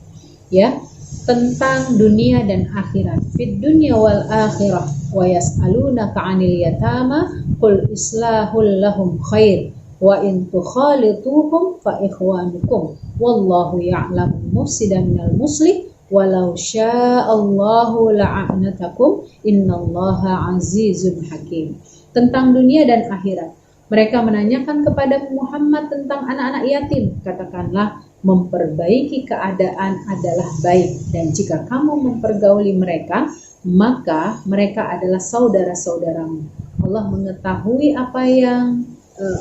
ya, tentang dunia dan akhirat. Fid dunya wal akhirah wa yas'alunaka 'anil yatama qul islahul lahum khair wa in tukhalituhum fa ikhwanukum wallahu ya'lamu mufsida minal muslih walau sya'allahu la'anatakum innallaha azizun hakim. Tentang dunia dan akhirat, mereka menanyakan kepada Muhammad tentang anak-anak yatim. Katakanlah, memperbaiki keadaan adalah baik, dan jika kamu mempergauli mereka, maka mereka adalah saudara-saudaramu. Allah mengetahui apa yang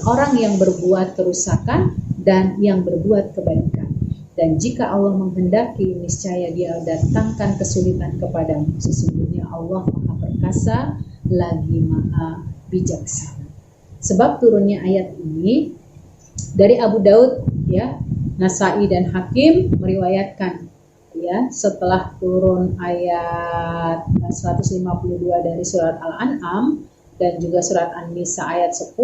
orang yang berbuat kerusakan dan yang berbuat kebaikan. Dan jika Allah menghendaki, niscaya Dia datangkan kesulitan kepadamu. Sesungguhnya Allah Maha Perkasa lagi Maha Bijaksana. Sebab turunnya ayat ini dari Abu Daud, ya, Nasai dan Hakim meriwayatkan, ya, setelah turun ayat 152 dari surat Al-An'am dan juga surat An-Nisa ayat 10,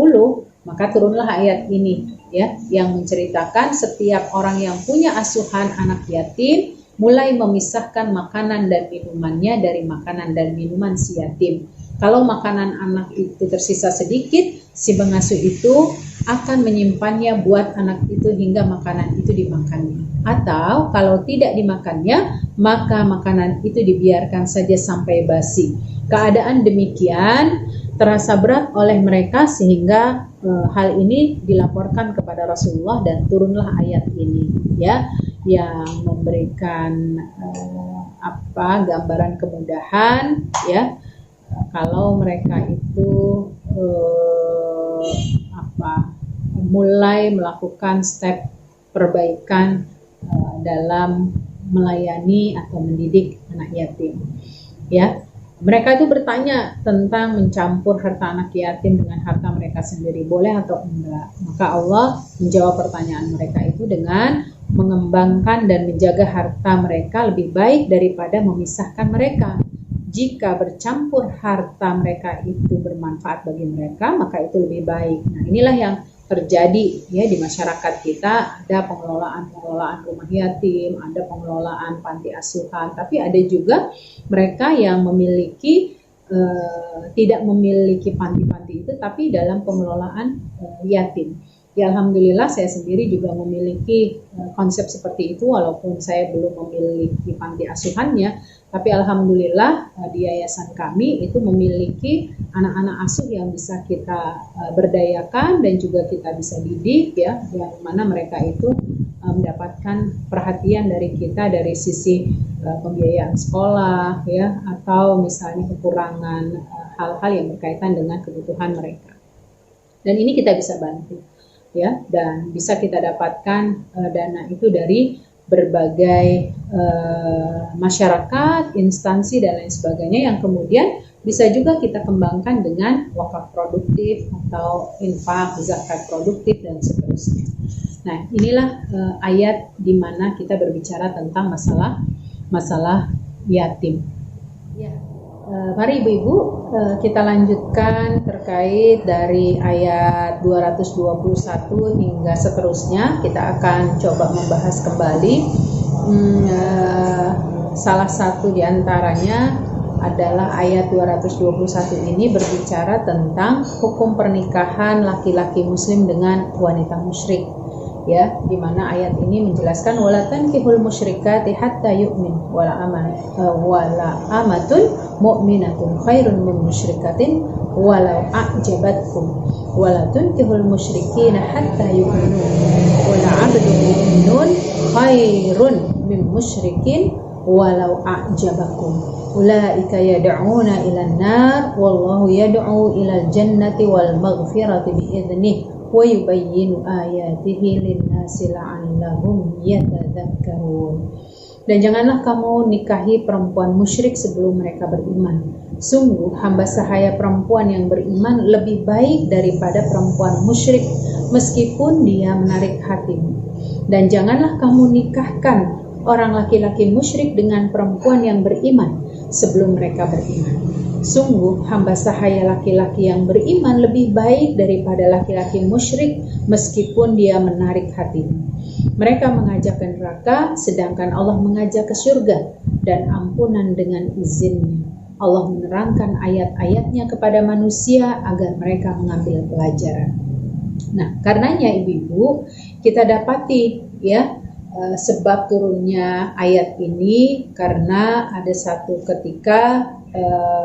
maka turunlah ayat ini, ya, yang menceritakan setiap orang yang punya asuhan anak yatim mulai memisahkan makanan dan minumannya dari makanan dan minuman si yatim. Kalau makanan anak itu tersisa sedikit, si pengasuh itu akan menyimpannya buat anak itu hingga makanan itu dimakannya. Atau kalau tidak dimakannya, maka makanan itu dibiarkan saja sampai basi. Keadaan demikian terasa berat oleh mereka sehingga hal ini dilaporkan kepada Rasulullah dan turunlah ayat ini, ya, yang memberikan gambaran kemudahan, ya, kalau mereka itu mulai melakukan step perbaikan dalam melayani atau mendidik anak yatim, ya. Mereka itu bertanya tentang mencampur harta anak yatim dengan harta mereka sendiri, boleh atau enggak. Maka Allah menjawab pertanyaan mereka itu dengan mengembangkan dan menjaga harta mereka lebih baik daripada memisahkan mereka. Jika bercampur harta mereka itu bermanfaat bagi mereka, maka itu lebih baik. Nah, inilah yang terjadi ya di masyarakat kita. Ada pengelolaan rumah yatim, ada pengelolaan panti asuhan, tapi ada juga mereka yang memiliki tidak memiliki panti-panti itu, tapi dalam pengelolaan yatim. Ya alhamdulillah saya sendiri juga memiliki konsep seperti itu, walaupun saya belum memiliki panti asuhannya, tapi alhamdulillah di yayasan kami itu memiliki anak-anak asuh yang bisa kita berdayakan dan juga kita bisa didik ya, yang mana mereka itu mendapatkan perhatian dari kita dari sisi pembiayaan sekolah ya, atau misalnya kekurangan hal-hal yang berkaitan dengan kebutuhan mereka. Dan ini kita bisa bantu ya, dan bisa kita dapatkan dana itu dari berbagai masyarakat, instansi dan lain sebagainya, yang kemudian bisa juga kita kembangkan dengan wakaf produktif atau infak, zakat produktif dan seterusnya. Nah, inilah ayat di mana kita berbicara tentang masalah yatim. Ya. Mari ibu-ibu kita lanjutkan terkait dari ayat 221 hingga seterusnya. Kita akan coba membahas kembali. Salah satu di antaranya adalah ayat 221 ini berbicara tentang hukum pernikahan laki-laki muslim dengan wanita musyrik. Ya, di mana ayat ini menjelaskan wala tankihul musyrikati hatta yu'min wala amatun mu'minatun khairun min musyrikatin walau a'jabatkum wala tankihul musyrikina hatta yu'minu wala 'abdun mu'minun khairun min musyrikin walau a'jabakum ulaika yad'una ilan nar wallahu yad'u ilal jannati wal maghfirati bi'idnihi wa yubayyinu ayatihi lin-nasi la'allahum yatadzakkarun. Dan janganlah kamu nikahi perempuan musyrik sebelum mereka beriman. Sungguh hamba sahaya perempuan yang beriman lebih baik daripada perempuan musyrik meskipun dia menarik hatimu. Dan janganlah kamu nikahkan orang laki-laki musyrik dengan perempuan yang beriman sebelum mereka beriman. Sungguh hamba sahaya laki-laki yang beriman lebih baik daripada laki-laki musyrik meskipun dia menarik hatimu. Mereka mengajak ke neraka sedangkan Allah mengajak ke surga dan ampunan dengan izinnya. Allah menerangkan ayat-ayatnya kepada manusia agar mereka mengambil pelajaran. Nah, karenanya ibu-ibu kita dapati ya sebab turunnya ayat ini karena ada satu ketika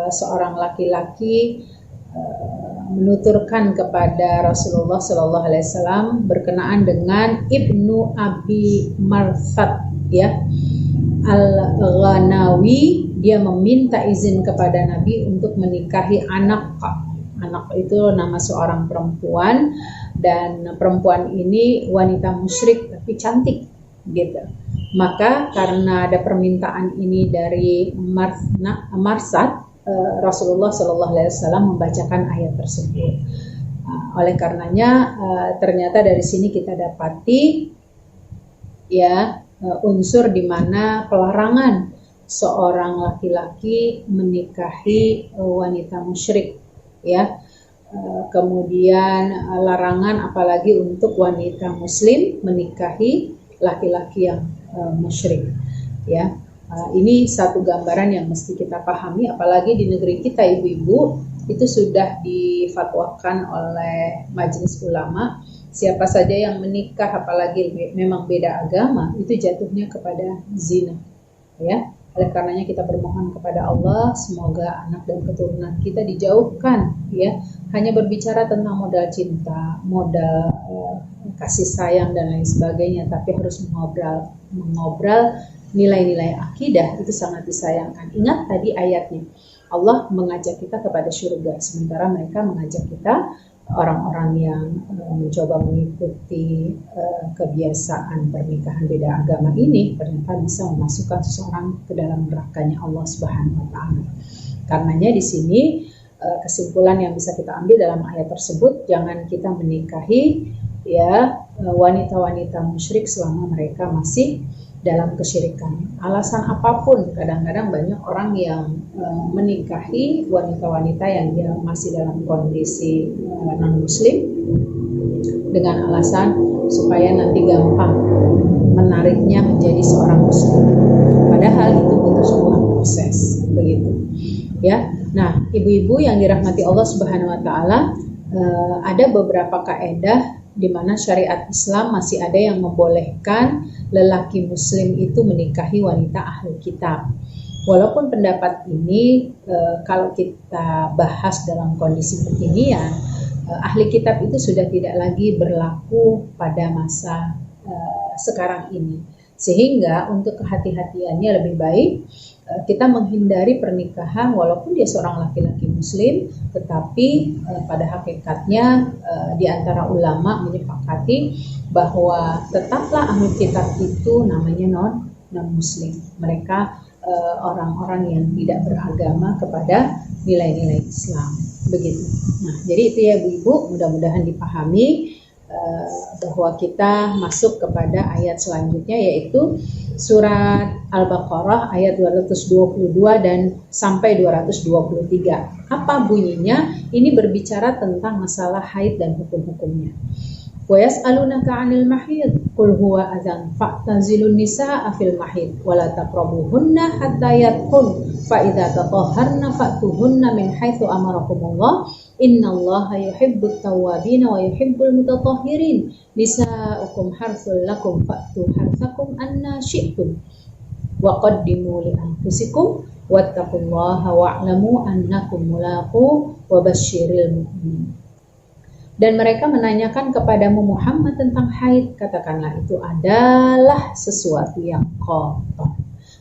seorang laki-laki menuturkan kepada Rasulullah Shallallahu Alaihi Wasallam berkenaan dengan Ibnu Abi Marsad ya Al-Ghanawi. Dia meminta izin kepada Nabi untuk menikahi anak itu nama seorang perempuan, dan perempuan ini wanita musyrik tapi cantik gitu. Maka karena ada permintaan ini dari Marsad, Rasulullah Shallallahu Alaihi Wasallam membacakan ayat tersebut. Oleh karenanya ternyata dari sini kita dapati ya unsur di mana pelarangan seorang laki-laki menikahi wanita musyrik ya. Kemudian larangan apalagi untuk wanita muslim menikahi laki-laki yang musyrik ya. Ini satu gambaran yang mesti kita pahami, apalagi di negeri kita ibu-ibu itu sudah difatwakan oleh majelis ulama, siapa saja yang menikah apalagi memang beda agama itu jatuhnya kepada zina ya. Oleh karenanya kita bermohon kepada Allah semoga anak dan keturunan kita dijauhkan ya, hanya berbicara tentang modal cinta, modal kasih sayang dan lain sebagainya, tapi harus mengobrol nilai-nilai akidah itu sangat disayangkan. Ingat tadi ayatnya, Allah mengajak kita kepada surga, sementara mereka mengajak kita orang-orang yang mencoba mengikuti kebiasaan pernikahan beda agama ini ternyata bisa memasukkan seseorang ke dalam nerakanya Allah Subhanahu wa taala. Karenanya di sini kesimpulan yang bisa kita ambil dalam ayat tersebut, jangan kita menikahi ya wanita-wanita musyrik selama mereka masih dalam kesyirikan. Alasan apapun, kadang-kadang banyak orang yang menikahi wanita-wanita yang dia masih dalam kondisi non muslim dengan alasan supaya nanti gampang menariknya menjadi seorang muslim. Padahal itu butuh sebuah proses, begitu. Ya. Nah, ibu-ibu yang dirahmati Allah Subhanahu wa taala, ada beberapa kaedah di mana syariat Islam masih ada yang membolehkan lelaki muslim itu menikahi wanita ahli kitab. Walaupun pendapat ini kalau kita bahas dalam kondisi kekinian, ahli kitab itu sudah tidak lagi berlaku pada masa sekarang ini. Sehingga untuk kehati-hatiannya lebih baik kita menghindari pernikahan walaupun dia seorang laki-laki muslim, tetapi pada hakikatnya di antara ulama menyepakati bahwa tetaplah ahli kitab itu namanya non muslim. Mereka orang-orang yang tidak beragama kepada nilai-nilai Islam, begitu. Nah, jadi itu ya Bu-ibu, mudah-mudahan dipahami bahwa kita masuk kepada ayat selanjutnya, yaitu surat Al-Baqarah ayat 222 dan sampai 223. Apa bunyinya? Ini berbicara tentang masalah haid dan hukum-hukumnya. Wa yas'alunaka 'anil mahid qul huwa adzan fa'tazilun nisaa fil mahid wa la taqrabuhunna hatta yatqun fa idza tatahharna fa'tuhunna min haitsu amarakumullah innallaha yuhibbut tawwabin wa yuhibbul mutatahhirin nisaukum harthul lakum fa'tu harthakum anna syi'tum wa qaddimu li anfusikum wattaqullaha wa'lamu annakum mulaqu wa basyiril mu'minin. Dan mereka menanyakan kepadamu Muhammad tentang haid, katakanlah itu adalah sesuatu yang kotor.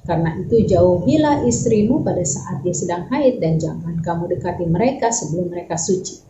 Karena itu jauhilah istrimu pada saat dia sedang haid dan jangan kamu dekati mereka sebelum mereka suci.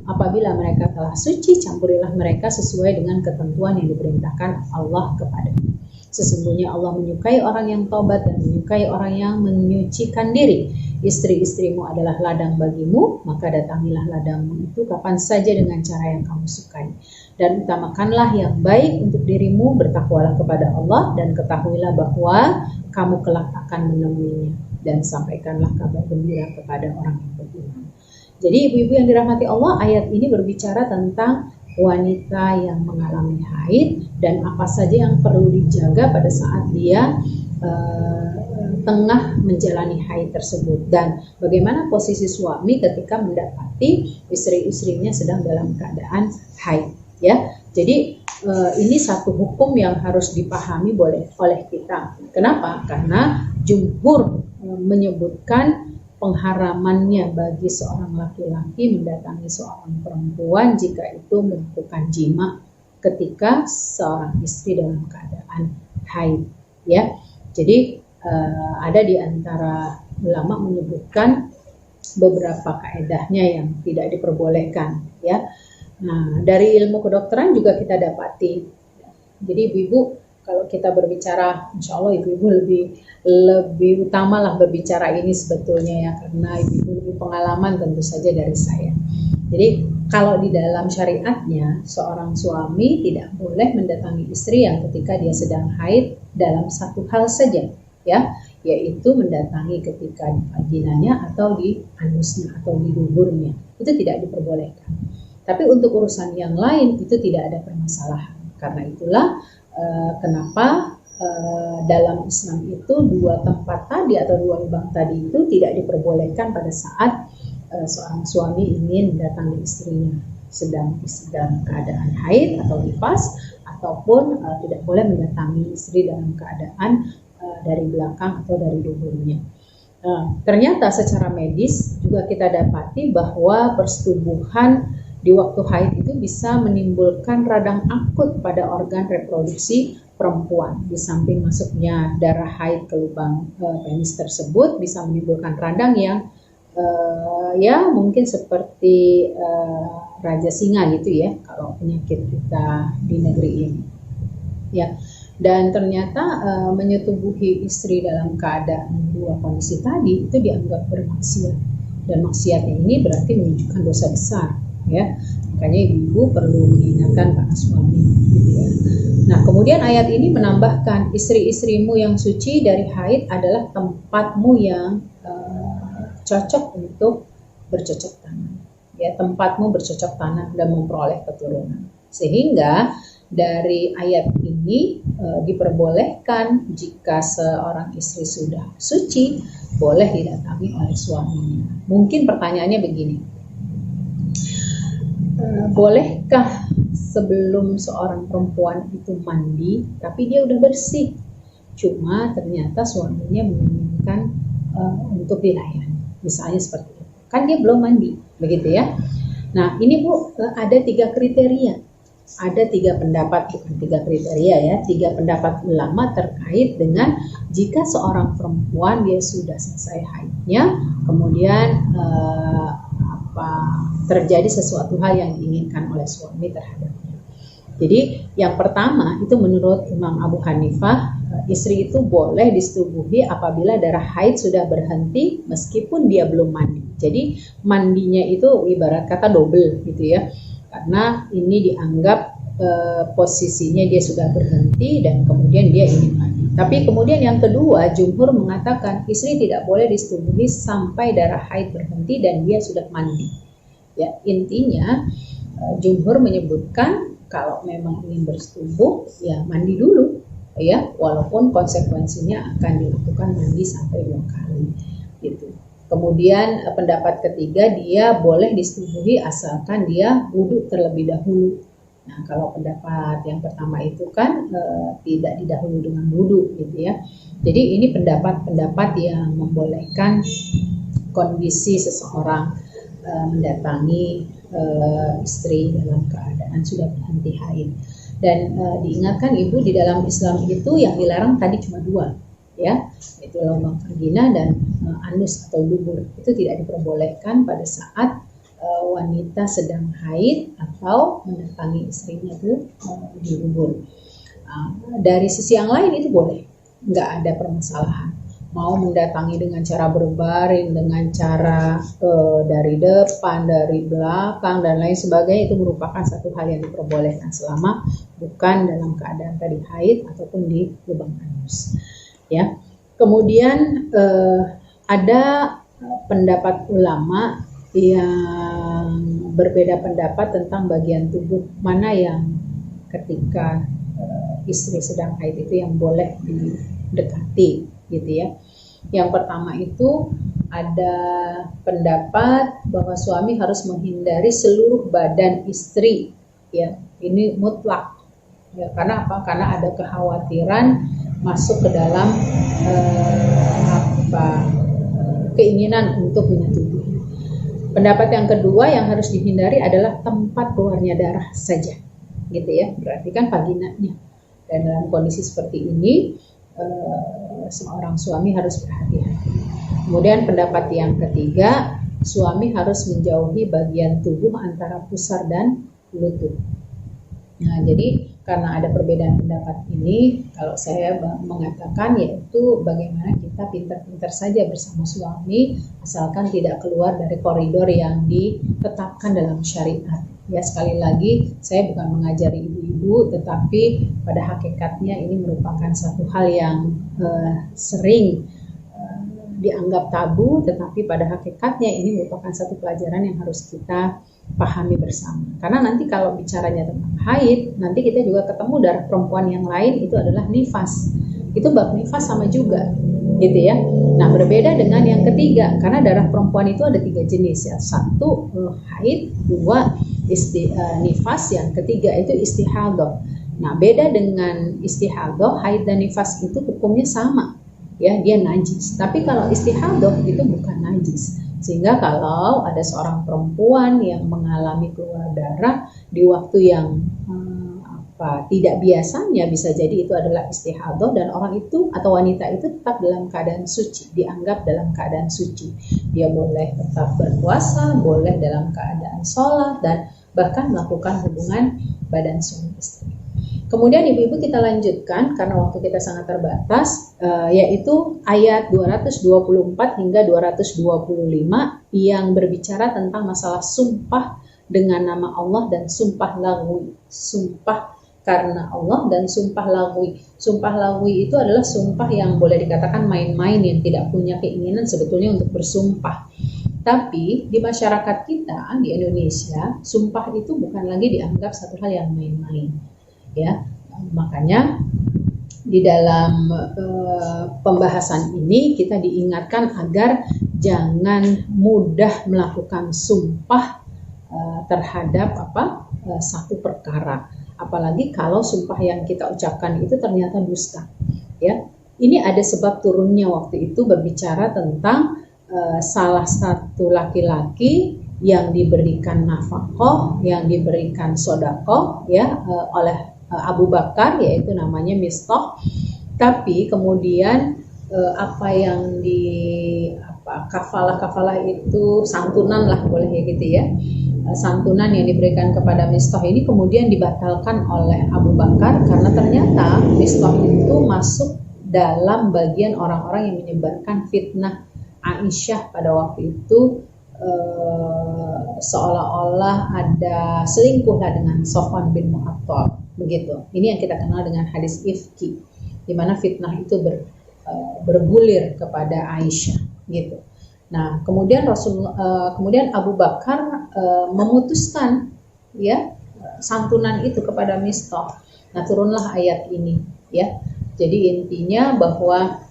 Apabila mereka telah suci, campurilah mereka sesuai dengan ketentuan yang diperintahkan Allah kepadanya. Sesungguhnya Allah menyukai orang yang taubat dan menyukai orang yang menyucikan diri. Istri-istrimu adalah ladang bagimu, maka datangilah ladangmu itu kapan saja dengan cara yang kamu sukai. Dan utamakanlah yang baik untuk dirimu, bertakwalah kepada Allah, dan ketahuilah bahwa kamu kelak akan menemuinya. Dan sampaikanlah kabar gembira kepada orang yang beriman. Jadi ibu-ibu yang dirahmati Allah, ayat ini berbicara tentang wanita yang mengalami haid dan apa saja yang perlu dijaga pada saat dia tengah menjalani haid tersebut, dan bagaimana posisi suami ketika mendapati istri-istrinya sedang dalam keadaan haid, ya. Jadi ini satu hukum yang harus dipahami oleh kita. Kenapa? Karena jumhur menyebutkan pengharamannya bagi seorang laki-laki mendatangi seorang perempuan jika itu melakukan jima ketika seorang istri dalam keadaan haid, ya. Jadi ada di antara ulama menyebutkan beberapa kaedahnya yang tidak diperbolehkan, ya. Nah, dari ilmu kedokteran juga kita dapati. Jadi ibu-ibu kalau kita berbicara, insya Allah ibu-ibu lebih utamalah berbicara ini sebetulnya ya, karena ibu-ibu lebih pengalaman tentu saja dari saya. Jadi kalau di dalam syariatnya seorang suami tidak boleh mendatangi istri yang ketika dia sedang haid dalam satu hal saja, ya, yaitu mendatangi ketika di vaginanya atau di anusnya atau di duburnya. Itu tidak diperbolehkan. Tapi untuk urusan yang lain itu tidak ada permasalahan. Karena itulah kenapa dalam Islam itu dua tempat tadi atau dua lubang tadi itu tidak diperbolehkan pada saat seorang suami ingin mendatangi istrinya sedang dalam keadaan haid atau nifas, ataupun tidak boleh mendatangi istri dalam keadaan dari belakang atau dari duburnya. Ternyata secara medis juga kita dapati bahwa persetubuhan di waktu haid itu bisa menimbulkan radang akut pada organ reproduksi perempuan. Di samping masuknya darah haid ke lubang penis tersebut bisa menimbulkan radang yang ya mungkin seperti raja singa gitu ya kalau penyakit kita di negeri ini, ya. Dan ternyata menyetubuhi istri dalam keadaan dua kondisi tadi itu dianggap bermaksiat, dan maksiatnya ini berarti menunjukkan dosa besar, ya. Makanya ibu perlu mengingatkan para suami, gitu ya. Nah, kemudian ayat ini menambahkan istri-istrimu yang suci dari haid adalah tempatmu yang cocok untuk bercocok tanam. ya tempatmu bercocok tanam dan memperoleh keturunan. Sehingga dari ayat ini diperbolehkan jika seorang istri sudah suci boleh didatangi oleh suaminya. Mungkin pertanyaannya begini, bolehkah sebelum seorang perempuan itu mandi tapi dia udah bersih, cuma ternyata suaminya menginginkan untuk dilayani, misalnya seperti itu, kan dia belum mandi, begitu ya. Nah ini Bu, ada 3 kriteria. Ada 3 pendapat, bukan 3 kriteria ya, 3 pendapat ulama terkait dengan jika seorang perempuan dia sudah selesai haidnya, kemudian terjadi sesuatu hal yang diinginkan oleh suami terhadapnya. Jadi yang pertama itu menurut Imam Abu Hanifah, istri itu boleh disetubuhi apabila darah haid sudah berhenti meskipun dia belum mandi. Jadi mandinya itu ibarat kata double gitu ya. Karena ini dianggap posisinya dia sudah berhenti dan kemudian dia ingin mandi. Tapi kemudian yang kedua, jumhur mengatakan istri tidak boleh disetubuhi sampai darah haid berhenti dan dia sudah mandi. Ya, intinya jumhur menyebutkan kalau memang ingin bersetubuh ya mandi dulu ya, walaupun konsekuensinya akan dilakukan mandi sampai 2 kali gitu. Kemudian pendapat ketiga, dia boleh disetubuhi asalkan dia wudhu terlebih dahulu. Nah kalau pendapat yang pertama itu kan tidak didahului dengan wudhu gitu ya. Jadi ini pendapat-pendapat yang membolehkan kondisi seseorang mendatangi istri dalam keadaan sudah berhenti haid. Dan diingatkan Ibu, di dalam Islam itu yang dilarang tadi cuma 2 ya, yaitu lubang vagina dan anus atau dubur. Itu tidak diperbolehkan pada saat wanita sedang haid atau mendatangi istrinya itu di dubur. Dari sisi yang lain itu boleh, nggak ada permasalahan. Mau mendatangi dengan cara berbaring, dengan cara dari depan, dari belakang dan lain sebagainya, itu merupakan satu hal yang diperbolehkan selama bukan dalam keadaan tadi haid ataupun di lubang anus. Ya, kemudian ada pendapat ulama yang berbeda pendapat tentang bagian tubuh mana yang ketika istri sedang haid itu yang boleh didekati, gitu ya. Yang pertama itu ada pendapat bahwa suami harus menghindari seluruh badan istri, ya. Ini mutlak. Ya, karena apa? Karena ada kekhawatiran masuk ke dalam keinginan untuk menyetujui. Pendapat yang kedua yang harus dihindari adalah tempat keluarnya darah saja, gitu ya. Berarti kan vaginanya. Dan dalam kondisi seperti ini seorang suami harus berhati-hati. Kemudian pendapat yang ketiga, suami harus menjauhi bagian tubuh antara pusar dan lutut. Nah, jadi karena ada perbedaan pendapat ini, kalau saya mengatakan yaitu bagaimana kita pintar-pintar saja bersama suami, asalkan tidak keluar dari koridor yang ditetapkan dalam syariat. Ya, sekali lagi saya bukan mengajari ibu-ibu, tetapi pada hakikatnya ini merupakan satu hal yang sering dianggap tabu, tetapi pada hakikatnya ini merupakan satu pelajaran yang harus kita pahami bersama. Karena nanti kalau bicaranya tentang haid, nanti kita juga ketemu darah perempuan yang lain, itu adalah nifas. Itu bab nifas sama juga, gitu ya. Nah, berbeda dengan yang ketiga, karena darah perempuan itu ada 3 jenis ya. 1 haid, 2 nifas, yang ketiga itu istihadah. Nah, beda dengan istihadah, haid dan nifas itu hukumnya sama. Ya, dia najis. Tapi kalau istihadah itu bukan najis. Sehingga kalau ada seorang perempuan yang mengalami keluar darah di waktu yang tidak biasanya, bisa jadi itu adalah istihadah dan orang itu atau wanita itu tetap dalam keadaan suci, dianggap dalam keadaan suci. Dia boleh tetap berpuasa, boleh dalam keadaan sholat dan bahkan melakukan hubungan badan suami istri. Kemudian ibu-ibu kita lanjutkan karena waktu kita sangat terbatas, yaitu ayat 224 hingga 225 yang berbicara tentang masalah sumpah dengan nama Allah dan sumpah lagwi. Sumpah karena Allah dan sumpah lagwi. Sumpah lagwi itu adalah sumpah yang boleh dikatakan main-main, yang tidak punya keinginan sebetulnya untuk bersumpah. Tapi di masyarakat kita di Indonesia, sumpah itu bukan lagi dianggap satu hal yang main-main, ya. Makanya di dalam pembahasan ini kita diingatkan agar jangan mudah melakukan sumpah terhadap satu perkara, apalagi kalau sumpah yang kita ucapkan itu ternyata dusta, ya. Ini ada sebab turunnya waktu itu berbicara tentang salah satu laki-laki yang diberikan nafkah, yang diberikan sedekah, ya, oleh Abu Bakar, yaitu namanya Mistah. Tapi kemudian apa yang kafalah itu santunan lah, boleh ya gitu ya, santunan yang diberikan kepada Mistah ini kemudian dibatalkan oleh Abu Bakar karena ternyata Mistah itu masuk dalam bagian orang-orang yang menyebarkan fitnah Aisyah pada waktu itu, seolah-olah ada selingkuhlah dengan Sofwan bin Mu'attal, begitu. Ini yang kita kenal dengan hadis ifki, di mana fitnah itu bergulir kepada Aisyah, gitu. Nah, kemudian kemudian Abu Bakar memutuskan, ya, santunan itu kepada Mistah. Nah, turunlah ayat ini, ya. Jadi intinya bahwa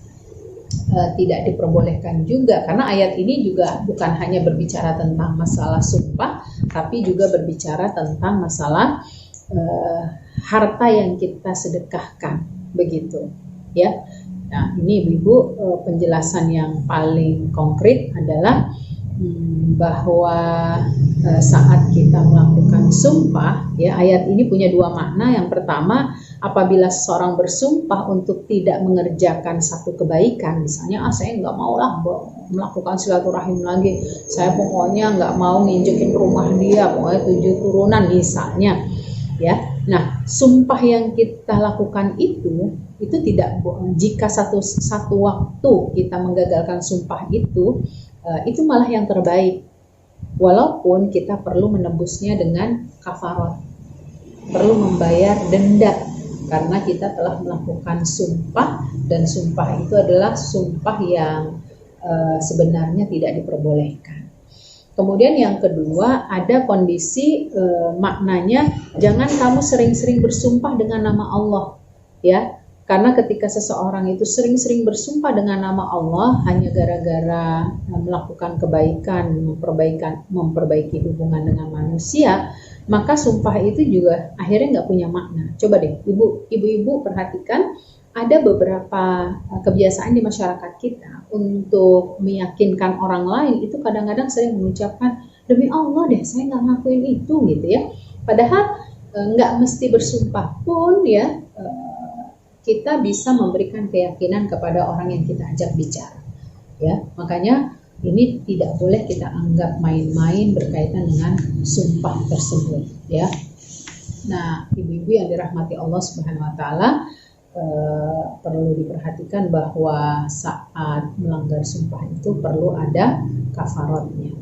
tidak diperbolehkan juga, karena ayat ini juga bukan hanya berbicara tentang masalah sumpah, tapi juga berbicara tentang masalah harta yang kita sedekahkan, begitu, ya. Nah, ini Ibu, penjelasan yang paling konkret adalah bahwa saat kita melakukan sumpah, ya, ayat ini punya dua makna. Yang pertama, apabila seseorang bersumpah untuk tidak mengerjakan satu kebaikan, misalnya saya nggak mau lah melakukan silaturahim lagi, saya pokoknya nggak mau nginjekin rumah dia, pokoknya 7 turunan misalnya, ya. Nah, sumpah yang kita lakukan itu tidak, jika satu waktu kita menggagalkan sumpah itu malah yang terbaik, walaupun kita perlu menebusnya dengan kafarat, perlu membayar denda karena kita telah melakukan sumpah, dan sumpah itu adalah sumpah yang sebenarnya tidak diperbolehkan. Kemudian yang kedua, ada kondisi maknanya jangan kamu sering-sering bersumpah dengan nama Allah, ya. Karena ketika seseorang itu sering-sering bersumpah dengan nama Allah hanya gara-gara melakukan kebaikan, memperbaiki hubungan dengan manusia, maka sumpah itu juga akhirnya nggak punya makna. Coba deh ibu-ibu perhatikan, ada beberapa kebiasaan di masyarakat kita untuk meyakinkan orang lain itu kadang-kadang sering mengucapkan, demi Allah deh saya nggak ngakuin itu, gitu ya. Padahal nggak mesti bersumpah pun, ya, kita bisa memberikan keyakinan kepada orang yang kita ajak bicara, ya. Makanya ini tidak boleh kita anggap main-main berkaitan dengan sumpah tersebut, ya. Nah, ibu-ibu yang dirahmati Allah Subhanahu wa taala, perlu diperhatikan bahwa saat melanggar sumpah itu perlu ada kafaratnya.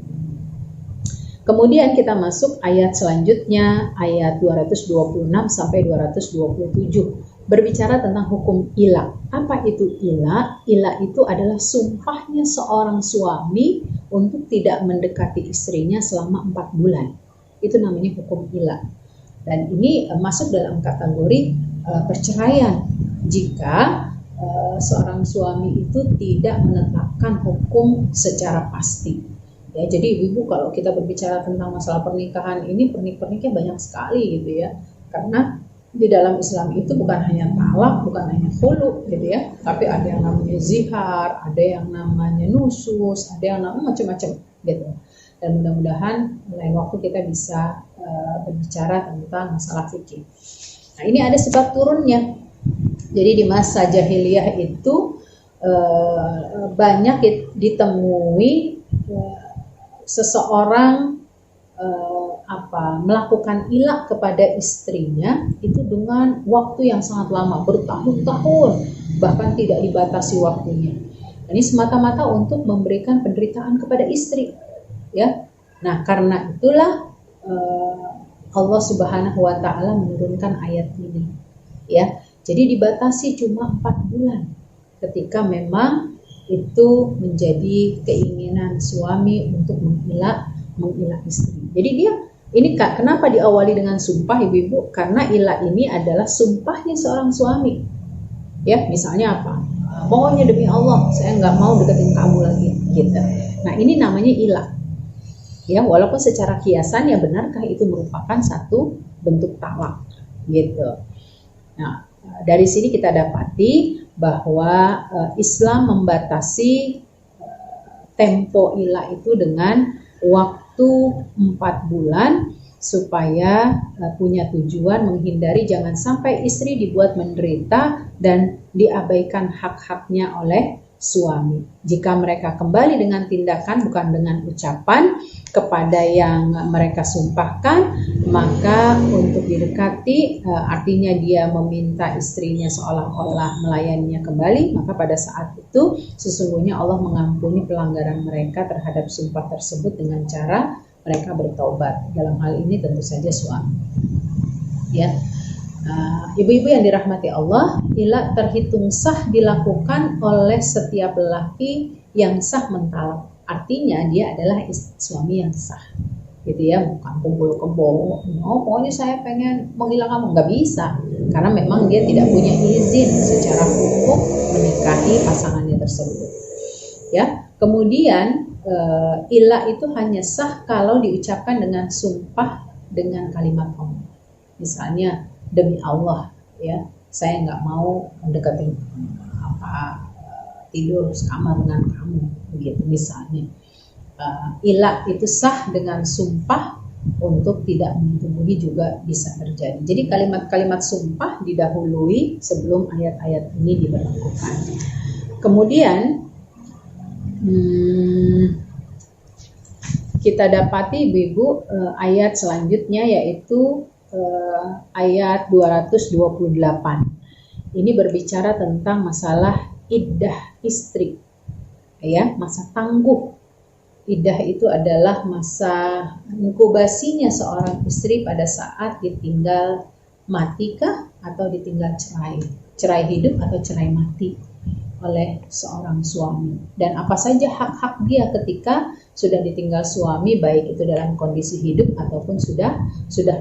Kemudian kita masuk ayat selanjutnya, ayat 226 sampai 227. Berbicara tentang hukum ila. Apa itu ila? Ila itu adalah sumpahnya seorang suami untuk tidak mendekati istrinya selama 4 bulan. Itu namanya hukum ila. Dan ini masuk dalam kategori perceraian jika seorang suami itu tidak menetapkan hukum secara pasti. Ya, jadi ibu-ibu kalau kita berbicara tentang masalah pernikahan ini, pernikah banyak sekali, gitu ya. Karena di dalam Islam itu bukan hanya talak, bukan hanya khulu, gitu ya, tapi ada yang namanya zihar, ada yang namanya nusus, ada yang namanya macam-macam, gitu. Dan mudah-mudahan lain waktu kita bisa berbicara tentang masalah fikih. Nah, ini ada sebab turunnya. Jadi di masa jahiliyah itu banyak ditemui seseorang melakukan ilak kepada istrinya itu dengan waktu yang sangat lama, bertahun-tahun, bahkan tidak dibatasi waktunya. Ini semata-mata untuk memberikan penderitaan kepada istri, ya. Nah, karena itulah Allah Subhanahu wa taala menurunkan ayat ini, ya. Jadi dibatasi cuma 4 bulan ketika memang itu menjadi keinginan suami untuk mengilah istri. Jadi dia ini Kak, kenapa diawali dengan sumpah ibu-ibu? Karena ilah ini adalah sumpahnya seorang suami. Ya, misalnya apa? Pokoknya demi Allah, saya nggak mau deketin kamu lagi, gitu. Nah, ini namanya ilah. Ya, walaupun secara kiasan ya benarkah itu merupakan satu bentuk talak, gitu. Nah, dari sini kita dapati bahwa Islam membatasi tempo ilah itu dengan waktu 4 bulan supaya punya tujuan menghindari jangan sampai istri dibuat menderita dan diabaikan hak-haknya oleh suami. Jika mereka kembali dengan tindakan bukan dengan ucapan kepada yang mereka sumpahkan, maka untuk didekati artinya dia meminta istrinya seolah-olah melayaninya kembali, maka pada saat itu sesungguhnya Allah mengampuni pelanggaran mereka terhadap sumpah tersebut dengan cara mereka bertobat. Dalam hal ini tentu saja suami. Ya. Ibu-ibu yang dirahmati Allah, ilah terhitung sah dilakukan oleh setiap lelaki yang sah mentalak. Artinya dia adalah suami yang sah, gitu ya, bukan kumpul kebo. Oh, pokoknya saya pengen menghilang kamu, nggak bisa, karena memang dia tidak punya izin secara hukum menikahi pasangannya tersebut. Ya, kemudian ilah itu hanya sah kalau diucapkan dengan sumpah dengan kalimat Allah. Misalnya demi Allah, ya, saya nggak mau mendekati tidur sekamar dengan kamu, begitu misalnya. Ilah itu sah dengan sumpah, untuk tidak menyetubuhi juga bisa terjadi. Jadi kalimat-kalimat sumpah didahului sebelum ayat-ayat ini diberlakukan. Kemudian kita dapati ibu-ibu ayat selanjutnya yaitu ayat 228. Ini berbicara tentang masalah iddah istri, ya, masa tangguh. Iddah itu adalah masa inkubasinya seorang istri pada saat ditinggal matikah atau ditinggal cerai hidup atau cerai mati oleh seorang suami, dan apa saja hak-hak dia ketika sudah ditinggal suami, baik itu dalam kondisi hidup ataupun sudah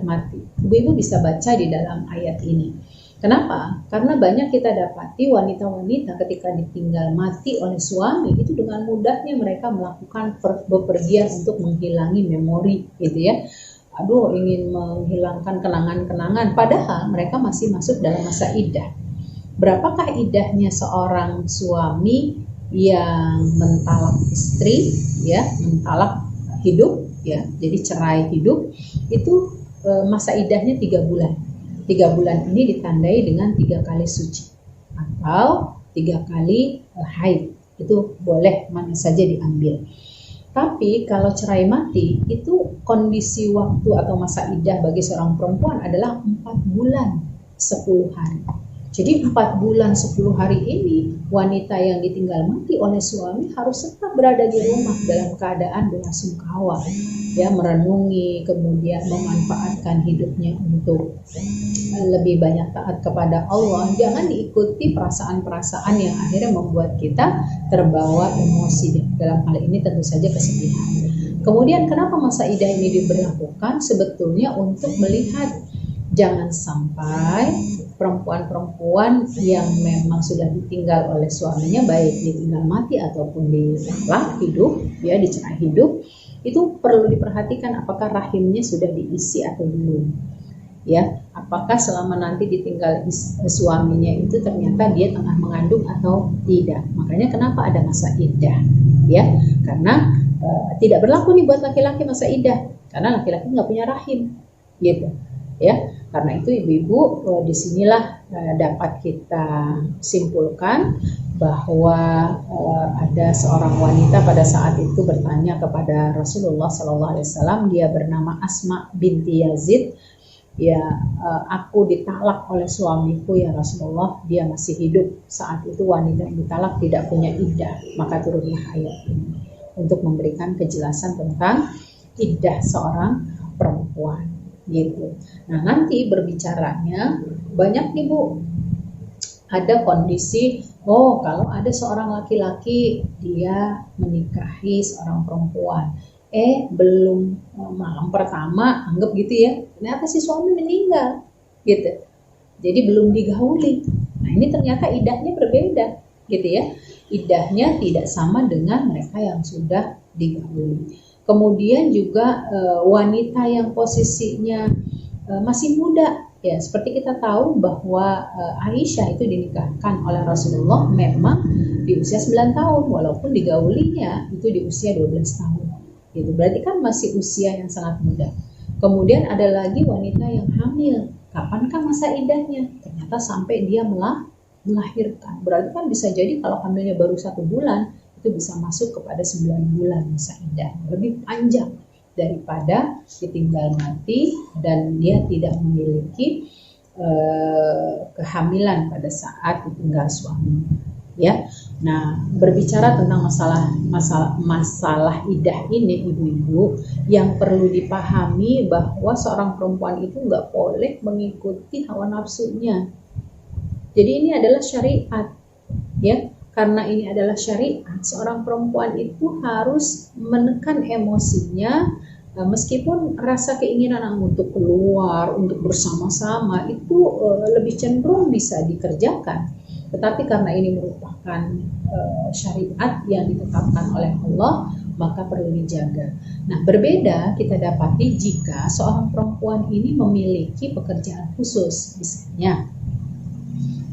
mati. Ibu-ibu bisa baca di dalam ayat ini. Kenapa? Karena banyak kita dapati wanita-wanita ketika ditinggal mati oleh suami itu dengan mudahnya mereka melakukan bepergian untuk menghilangi memori, gitu ya. Aduh, ingin menghilangkan kenangan-kenangan, padahal mereka masih masuk dalam masa iddah. Berapakah iddahnya seorang suami yang mentalak istri, ya, mentalak hidup, ya, jadi cerai hidup, itu masa iddahnya 3 bulan. 3 bulan ini ditandai dengan 3 kali suci atau 3 kali haid. Itu boleh mana saja diambil. Tapi kalau cerai mati, itu kondisi waktu atau masa iddah bagi seorang perempuan adalah 4 bulan 10 hari. Jadi 4 bulan 10 hari ini wanita yang ditinggal mati oleh suami harus tetap berada di rumah dalam keadaan belasungkawa, ya, merenungi, kemudian memanfaatkan hidupnya untuk lebih banyak taat kepada Allah. Jangan diikuti perasaan-perasaan yang akhirnya membuat kita terbawa emosi. Dalam hal ini tentu saja kesedihan. Kemudian kenapa masa iddah ini diberlakukan? Sebetulnya untuk melihat jangan sampai perempuan-perempuan yang memang sudah ditinggal oleh suaminya, baik ditinggal mati ataupun ditalak hidup, ya, dicerai hidup, itu perlu diperhatikan apakah rahimnya sudah diisi atau belum, ya, apakah selama nanti ditinggal suaminya itu ternyata dia tengah mengandung atau tidak. Makanya kenapa ada masa iddah, ya, karena tidak berlaku nih buat laki-laki masa iddah, karena laki-laki nggak punya rahim, gitu, ya. Karena itu ibu-ibu, disinilah dapat kita simpulkan bahwa ada seorang wanita pada saat itu bertanya kepada Rasulullah SAW. Dia bernama Asma binti Yazid. Ya, aku ditalak oleh suamiku ya Rasulullah, dia masih hidup. Saat itu wanita yang ditalak tidak punya iddah, maka turunlah ayat ini untuk memberikan kejelasan tentang iddah seorang perempuan, gitu. Nah, nanti berbicaranya banyak nih Bu, ada kondisi, oh kalau ada seorang laki-laki dia menikahi seorang perempuan, belum malam pertama, anggap gitu ya, ternyata si suami meninggal gitu, jadi belum digauli. Nah ini ternyata idahnya berbeda gitu ya, idahnya tidak sama dengan mereka yang sudah digauli. Kemudian juga wanita yang posisinya masih muda, ya seperti kita tahu bahwa Aisyah itu dinikahkan oleh Rasulullah memang di usia 9 tahun walaupun digaulinya itu di usia 12 tahun gitu, berarti kan masih usia yang sangat muda. Kemudian ada lagi wanita yang hamil, kapankah masa idahnya? Ternyata sampai dia melahirkan, berarti kan bisa jadi kalau hamilnya baru 1 bulan itu bisa masuk kepada 9 bulan masa idah, lebih panjang daripada ditinggal mati dan dia tidak memiliki kehamilan pada saat ditinggal suami, ya. Nah, berbicara tentang masalah idah ini, ibu-ibu, yang perlu dipahami bahwa seorang perempuan itu nggak boleh mengikuti hawa nafsunya. Jadi ini adalah syariat, ya. Karena ini adalah syariat, seorang perempuan itu harus menekan emosinya, meskipun rasa keinginan untuk keluar, untuk bersama-sama itu lebih cenderung bisa dikerjakan. Tetapi karena ini merupakan syariat yang ditetapkan oleh Allah, maka perlu dijaga. Nah, berbeda kita dapati jika seorang perempuan ini memiliki pekerjaan khusus, misalnya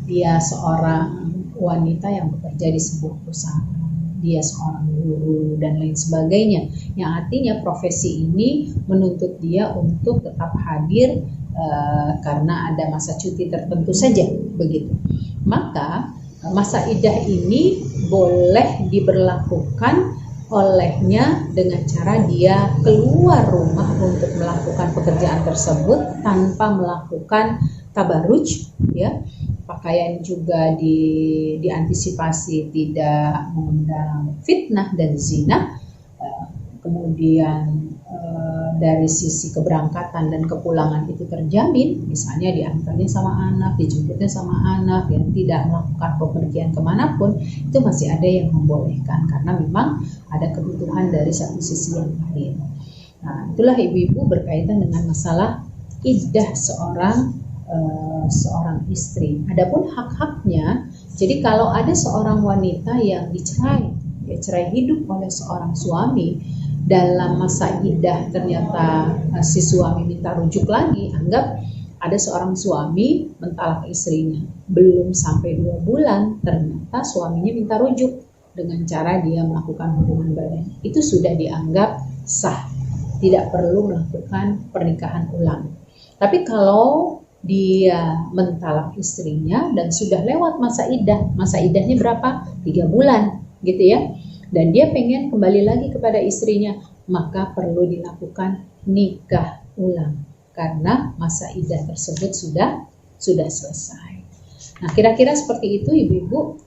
dia seorang wanita yang bekerja di sebuah perusahaan, dia seorang guru dan lain sebagainya, yang artinya profesi ini menuntut dia untuk tetap hadir karena ada masa cuti tertentu saja, begitu. Maka masa idah ini boleh diberlakukan olehnya dengan cara dia keluar rumah untuk melakukan pekerjaan tersebut tanpa melakukan tabarruj, ya. Pakaian juga diantisipasi tidak mengundang fitnah dan zina. Kemudian dari sisi keberangkatan dan kepulangan itu terjamin, misalnya diantarnya sama anak, dijemputnya sama anak, yang tidak melakukan bepergian kemanapun, itu masih ada yang membolehkan karena memang ada kebutuhan dari satu sisi yang lain. Nah, itulah ibu-ibu berkaitan dengan masalah iddah seorang istri. Adapun hak-haknya, jadi kalau ada seorang wanita yang cerai hidup oleh seorang suami, dalam masa iddah ternyata si suami minta rujuk lagi, anggap ada seorang suami mentalak istrinya, belum sampai 2 bulan ternyata suaminya minta rujuk dengan cara dia melakukan hubungan badan, itu sudah dianggap sah, tidak perlu melakukan pernikahan ulang. Tapi kalau dia mentalak istrinya dan sudah lewat masa idahnya berapa? 3 bulan gitu ya, dan dia pengen kembali lagi kepada istrinya, maka perlu dilakukan nikah ulang karena masa idah tersebut sudah selesai. Nah, kira-kira seperti itu ibu-ibu.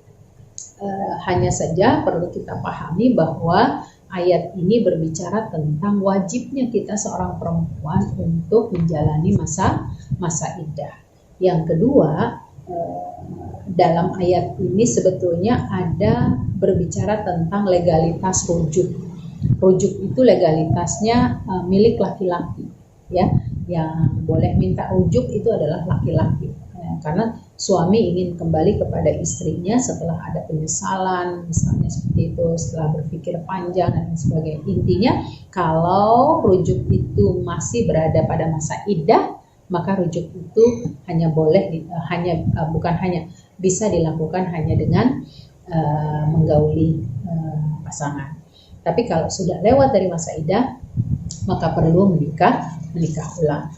Hanya saja perlu kita pahami bahwa ayat ini berbicara tentang wajibnya kita seorang perempuan untuk menjalani masa iddah. Yang kedua, dalam ayat ini sebetulnya ada berbicara tentang legalitas rujuk. Rujuk itu legalitasnya milik laki-laki, ya. Yang boleh minta rujuk itu adalah laki-laki. Karena suami ingin kembali kepada istrinya setelah ada penyesalan, misalnya seperti itu, setelah berpikir panjang dan sebagainya. Intinya, kalau rujuk itu masih berada pada masa iddah, maka rujuk itu bisa dilakukan hanya dengan menggauli pasangan. Tapi kalau sudah lewat dari masa iddah, maka perlu menikah ulang.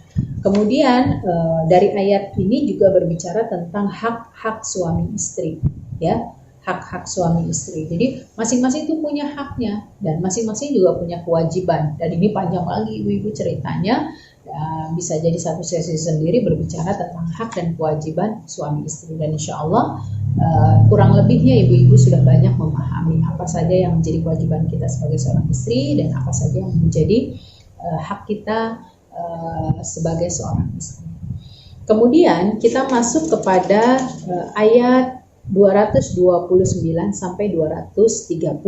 Kemudian dari ayat ini juga berbicara tentang hak-hak suami istri, ya, hak-hak suami istri. Jadi masing-masing itu punya haknya dan masing-masing juga punya kewajiban. Dan ini panjang lagi ibu-ibu ceritanya, bisa jadi satu sesi sendiri berbicara tentang hak dan kewajiban suami istri. Dan insya Allah kurang lebihnya ibu-ibu sudah banyak memahami apa saja yang menjadi kewajiban kita sebagai seorang istri dan apa saja yang menjadi hak kita sebagai seorang istri. Kemudian kita masuk kepada ayat 229 sampai 230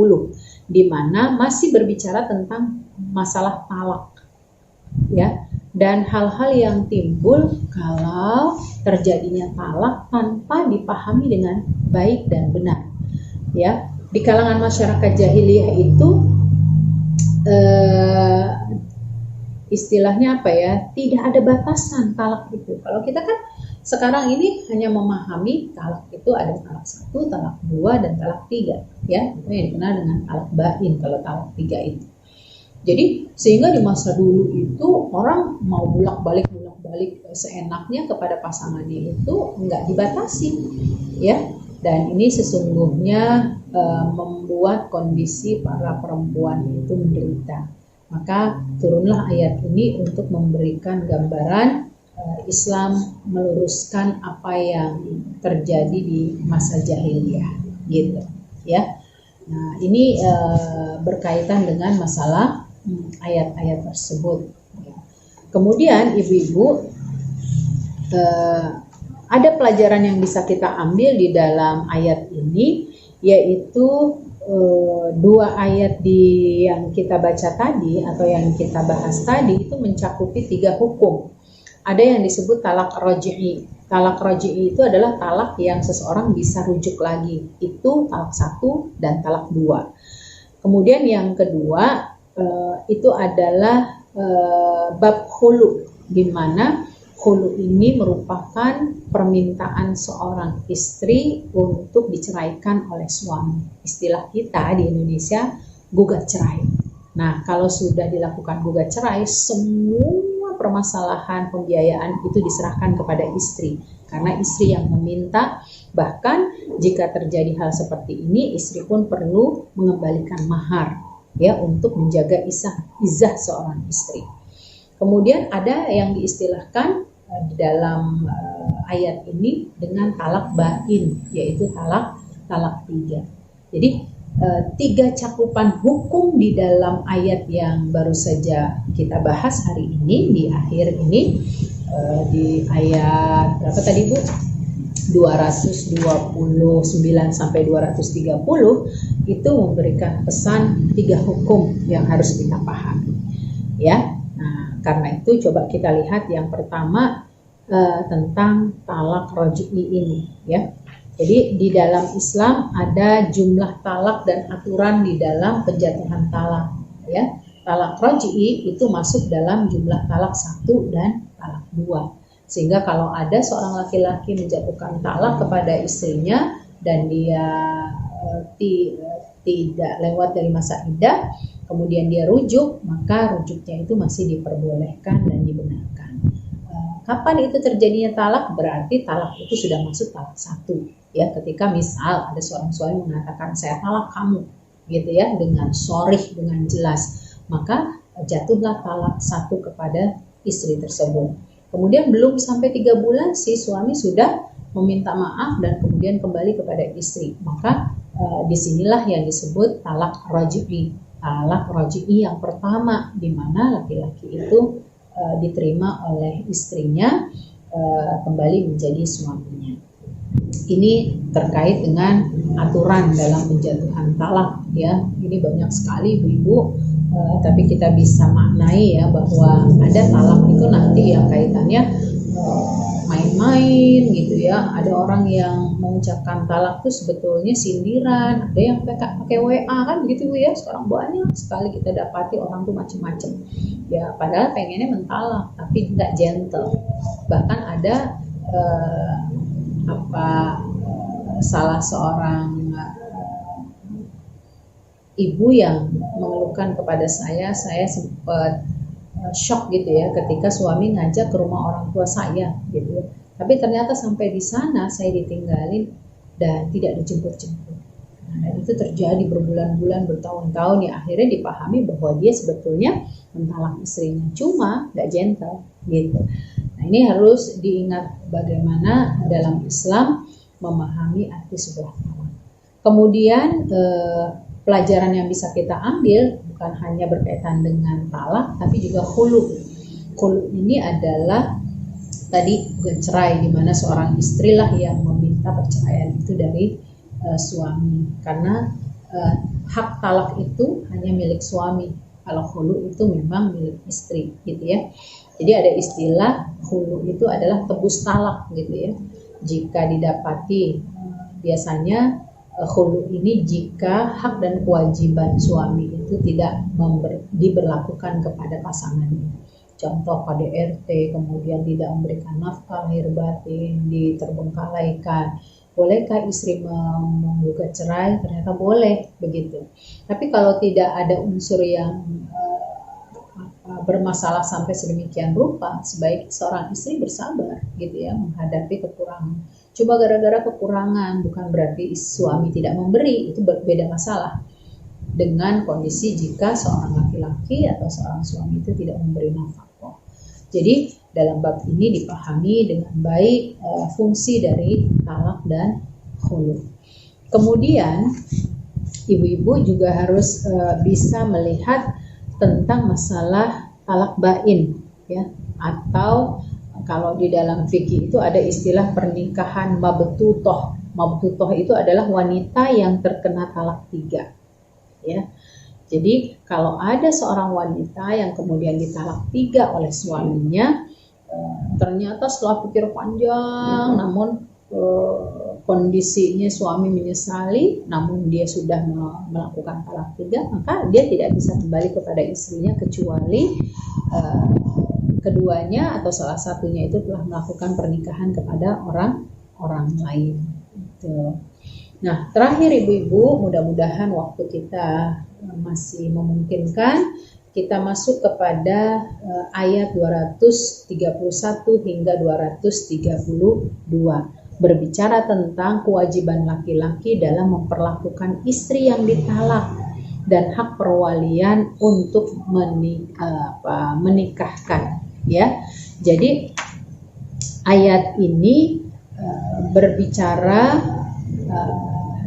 di mana masih berbicara tentang masalah talak, ya, dan hal-hal yang timbul kalau terjadinya talak tanpa dipahami dengan baik dan benar, ya. Di kalangan masyarakat jahiliyah itu istilahnya apa ya, tidak ada batasan talak itu. Kalau kita kan sekarang ini hanya memahami talak itu ada talak 1, talak 2, dan talak 3, ya, itu yang dikenal dengan talak bain kalau talak 3 itu. Jadi sehingga di masa dulu itu orang mau bolak-balik seenaknya kepada pasangannya itu nggak dibatasi, ya. Dan ini sesungguhnya membuat kondisi para perempuan itu menderita. Maka turunlah ayat ini untuk memberikan gambaran Islam meluruskan apa yang terjadi di masa jahiliyah, gitu, ya. Nah, ini berkaitan dengan masalah ayat-ayat tersebut. Kemudian ibu-ibu, ada pelajaran yang bisa kita ambil di dalam ayat ini, yaitu dua ayat yang kita baca tadi atau yang kita bahas tadi itu mencakupi 3 hukum. Ada yang disebut talak raj'i. Talak raj'i itu adalah talak yang seseorang bisa rujuk lagi. Itu talak 1 dan talak 2. Kemudian yang kedua itu adalah bab khulu, di mana khulu ini merupakan permintaan seorang istri untuk diceraikan oleh suami. Istilah kita di Indonesia gugat cerai. Nah, kalau sudah dilakukan gugat cerai, semua permasalahan pembiayaan itu diserahkan kepada istri, karena istri yang meminta. Bahkan jika terjadi hal seperti ini, istri pun perlu mengembalikan mahar, ya, untuk menjaga izah seorang istri. Kemudian ada yang diistilahkan di dalam ayat ini dengan talak bain, yaitu talak 3. Jadi 3 cakupan hukum di dalam ayat yang baru saja kita bahas hari ini, di akhir ini, di ayat berapa tadi Bu? 229 sampai 230 itu memberikan pesan 3 hukum yang harus kita pahami, ya. Nah, karena itu coba kita lihat yang pertama tentang talak raj'i ini, ya. Jadi di dalam Islam ada jumlah talak dan aturan di dalam penjatuhan talak, ya. Talak raj'i itu masuk dalam jumlah talak 1 dan talak 2. Sehingga kalau ada seorang laki-laki menjatuhkan talak kepada istrinya dan dia tidak lewat dari masa iddah, kemudian dia rujuk, maka rujuknya itu masih diperbolehkan dan dibenarkan. Kapan itu terjadinya talak? Berarti talak itu sudah masuk talak 1, ya. Ketika misal ada seorang suami mengatakan saya talak kamu, gitu ya, dengan sharih, dengan jelas, maka jatuhlah talak 1 kepada istri tersebut. Kemudian belum sampai 3 bulan si suami sudah meminta maaf dan kemudian kembali kepada istri, maka disinilah yang disebut talak raj'i. Talak raj'i yang pertama, di mana laki-laki itu diterima oleh istrinya kembali menjadi suaminya. Ini terkait dengan aturan dalam penjatuhan talak, ya. Ini banyak sekali ibu-ibu, tapi kita bisa maknai, ya, bahwa ada talak itu nanti yang kaitannya main-main, gitu ya. Ada orang yang mengucapkan talak itu sebetulnya sindiran, ada yang pakai WA, kan begitu Bu, ya. Sekarang banyak sekali kita dapati orang tuh macam-macam, ya, padahal pengennya mentalak tapi tidak gentle. Bahkan ada salah seorang ibu yang mengeluhkan kepada saya sempat shock, gitu ya, ketika suami ngajak ke rumah orang tua saya, gitu ya. Tapi ternyata sampai di sana saya ditinggalin dan tidak dijemput-jemput. Nah, dan itu terjadi berbulan-bulan, bertahun-tahun, ya. Akhirnya dipahami bahwa dia sebetulnya mentalak istrinya, cuma tidak gentle, gitu. Nah, ini harus diingat bagaimana dalam Islam memahami arti sebuah talak. Kemudian pelajaran yang bisa kita ambil bukan hanya berkaitan dengan talak, tapi juga khulu. Khulu ini adalah tadi gugat cerai, di mana seorang istri lah yang meminta perceraian itu dari suami, karena hak talak itu hanya milik suami. Kalau khulu itu memang milik istri, gitu ya. Jadi ada istilah khulu itu adalah tebus talak, gitu ya. Jika didapati, biasanya khulu ini jika hak dan kewajiban suami itu tidak diberlakukan kepada pasangannya. Contoh KDRT, kemudian tidak memberikan nafkah lahir batin, diterbengkalaikan. Bolehkah istri menggugat cerai? Ternyata boleh, begitu. Tapi kalau tidak ada unsur yang bermasalah sampai sedemikian rupa, sebaik seorang istri bersabar, gitu ya, menghadapi kekurangan. Cuma gara-gara kekurangan bukan berarti suami tidak memberi, itu berbeda masalah dengan kondisi jika seorang laki-laki atau seorang suami itu tidak memberi nafkah. Jadi dalam bab ini dipahami dengan baik fungsi dari talak dan khulu. Kemudian ibu-ibu juga harus bisa melihat tentang masalah talak bain, ya, atau kalau di dalam fikih itu ada istilah pernikahan mabtutoh. Mabtutoh itu adalah wanita yang terkena talak 3, ya. Jadi kalau ada seorang wanita yang kemudian ditalak 3 oleh suaminya, ternyata setelah pikir panjang, namun kondisinya suami menyesali, namun dia sudah melakukan talak 3, maka dia tidak bisa kembali kepada istrinya kecuali keduanya atau salah satunya itu telah melakukan pernikahan kepada orang lain. Gitu. Nah, terakhir ibu-ibu, mudah-mudahan waktu kita masih memungkinkan, kita masuk kepada ayat 231 hingga 232. Berbicara tentang kewajiban laki-laki dalam memperlakukan istri yang ditalak dan hak perwalian untuk menikahkan, ya. Jadi ayat ini berbicara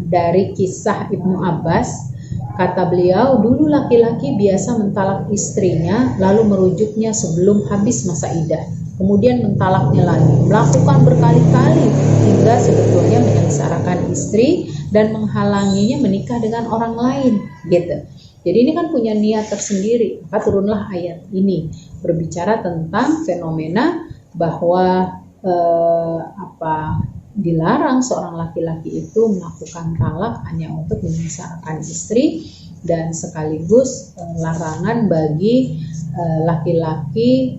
dari kisah Ibnu Abbas. Kata beliau, dulu laki-laki biasa mentalak istrinya lalu merujuknya sebelum habis masa iddah, kemudian mentalaknya lagi, melakukan berkali-kali hingga sebetulnya menyengsarakan istri dan menghalanginya menikah dengan orang lain, gitu. Jadi ini kan punya niat tersendiri, maka turunlah ayat ini berbicara tentang fenomena bahwa dilarang seorang laki-laki itu melakukan talak hanya untuk menyengsarakan istri, dan sekaligus larangan bagi laki-laki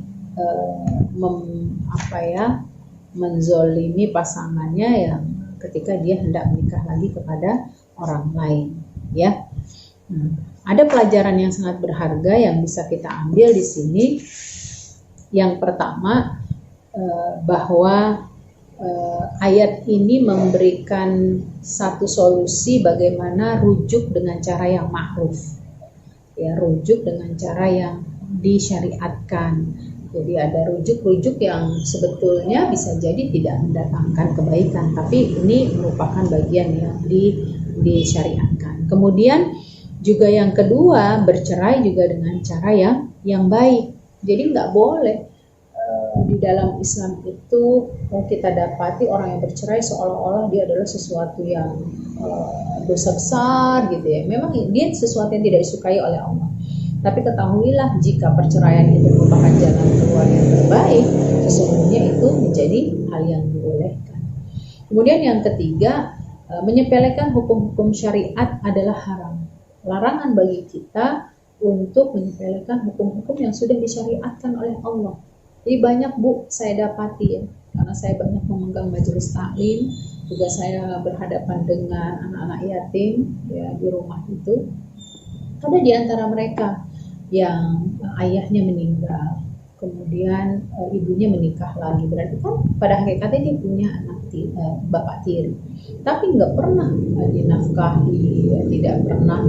menzolimi pasangannya yang ketika dia hendak menikah lagi kepada orang lain, ya. Ada pelajaran yang sangat berharga yang bisa kita ambil di sini. Yang pertama, bahwa ayat ini memberikan satu solusi bagaimana rujuk dengan cara yang ma'ruf, ya, rujuk dengan cara yang disyariatkan. Jadi ada rujuk-rujuk yang sebetulnya bisa jadi tidak mendatangkan kebaikan, tapi ini merupakan bagian yang disyariatkan. Kemudian juga yang kedua, bercerai juga dengan cara yang baik. Jadi nggak boleh di dalam Islam itu kita dapati orang yang bercerai seolah-olah dia adalah sesuatu yang dosa besar, gitu ya. Memang dia sesuatu yang tidak disukai oleh Allah. Tapi ketahuilah jika perceraian itu merupakan jalan keluar yang terbaik, sesungguhnya itu menjadi hal yang dibolehkan. Kemudian yang ketiga, menyepelekan hukum-hukum syariat adalah haram. Larangan bagi kita untuk menyepelekan hukum-hukum yang sudah disyariatkan oleh Allah. Jadi banyak, Bu, saya dapati, ya, karena saya banyak memegang majelis taklim, juga saya berhadapan dengan anak-anak yatim, ya, di rumah itu. Ada di antara mereka yang ayahnya meninggal, kemudian ibunya menikah lagi, berarti kan pada hakikatnya dia punya anak bapak tiri, tapi nggak pernah dinafkahi, tidak pernah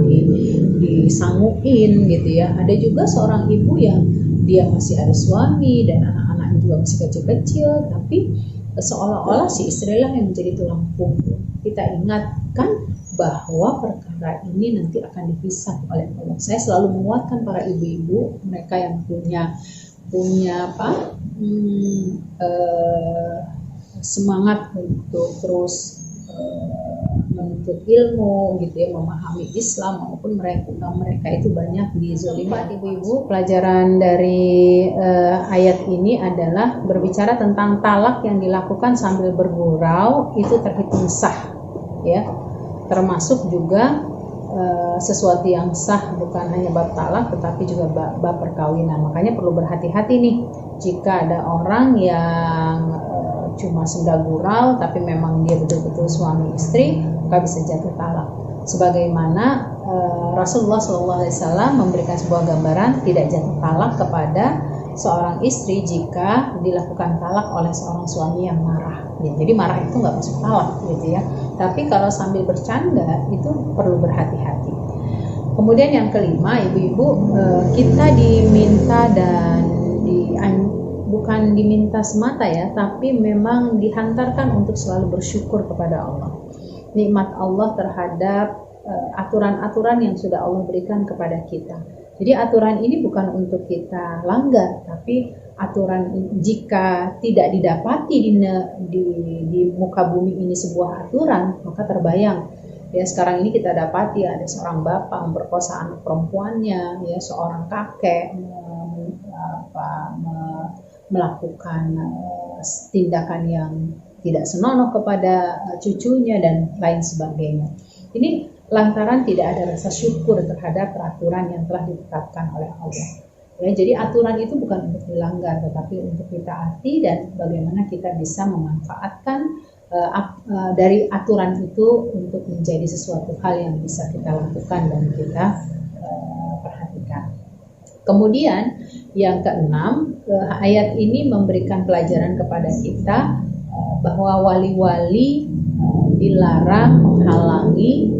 disanguin, gitu ya. Ada juga seorang ibu yang dia masih ada suami dan anak-anaknya juga masih kecil-kecil, tapi seolah-olah si istrilah yang menjadi tulang punggung. Kita ingatkan bahwa perkara ini nanti akan dipisah oleh Allah. Saya selalu menguatkan para ibu-ibu, mereka yang punya punya semangat untuk terus menuntut ilmu gitu ya, memahami Islam, maupun mereka itu banyak dizalimi. Ibu-ibu, pelajaran dari ayat ini adalah berbicara tentang talak yang dilakukan sambil bergurau itu terhitung sah ya, termasuk juga sesuatu yang sah bukan hanya bab talak tetapi juga bab perkawinan. Makanya perlu berhati-hati nih jika ada orang yang cuma senda gurau tapi memang dia betul-betul suami istri, maka bisa jatuh talak. Sebagaimana Rasulullah SAW memberikan sebuah gambaran tidak jatuh talak kepada seorang istri jika dilakukan talak oleh seorang suami yang marah. Jadi marah itu nggak masuk talak gitu ya. Tapi kalau sambil bercanda itu perlu berhati-hati. Kemudian yang kelima, ibu-ibu, kita diminta dan bukan diminta semata ya, tapi memang dihantarkan untuk selalu bersyukur kepada Allah. Nikmat Allah terhadap aturan-aturan yang sudah Allah berikan kepada kita. Jadi aturan ini bukan untuk kita langgar, tapi aturan jika tidak didapati di muka bumi ini sebuah aturan, maka terbayang ya sekarang ini kita dapati ada seorang bapak memperkosa anak perempuannya, ya seorang kakek melakukan tindakan yang tidak senonoh kepada cucunya dan lain sebagainya. Ini lantaran tidak ada rasa syukur terhadap peraturan yang telah ditetapkan oleh Allah. Ya, jadi aturan itu bukan untuk dilanggar, tetapi untuk ditaati dan bagaimana kita bisa memanfaatkan dari aturan itu untuk menjadi sesuatu hal yang bisa kita lakukan dan kita perhatikan. Kemudian yang keenam, ayat ini memberikan pelajaran kepada kita bahwa wali-wali dilarang menghalangi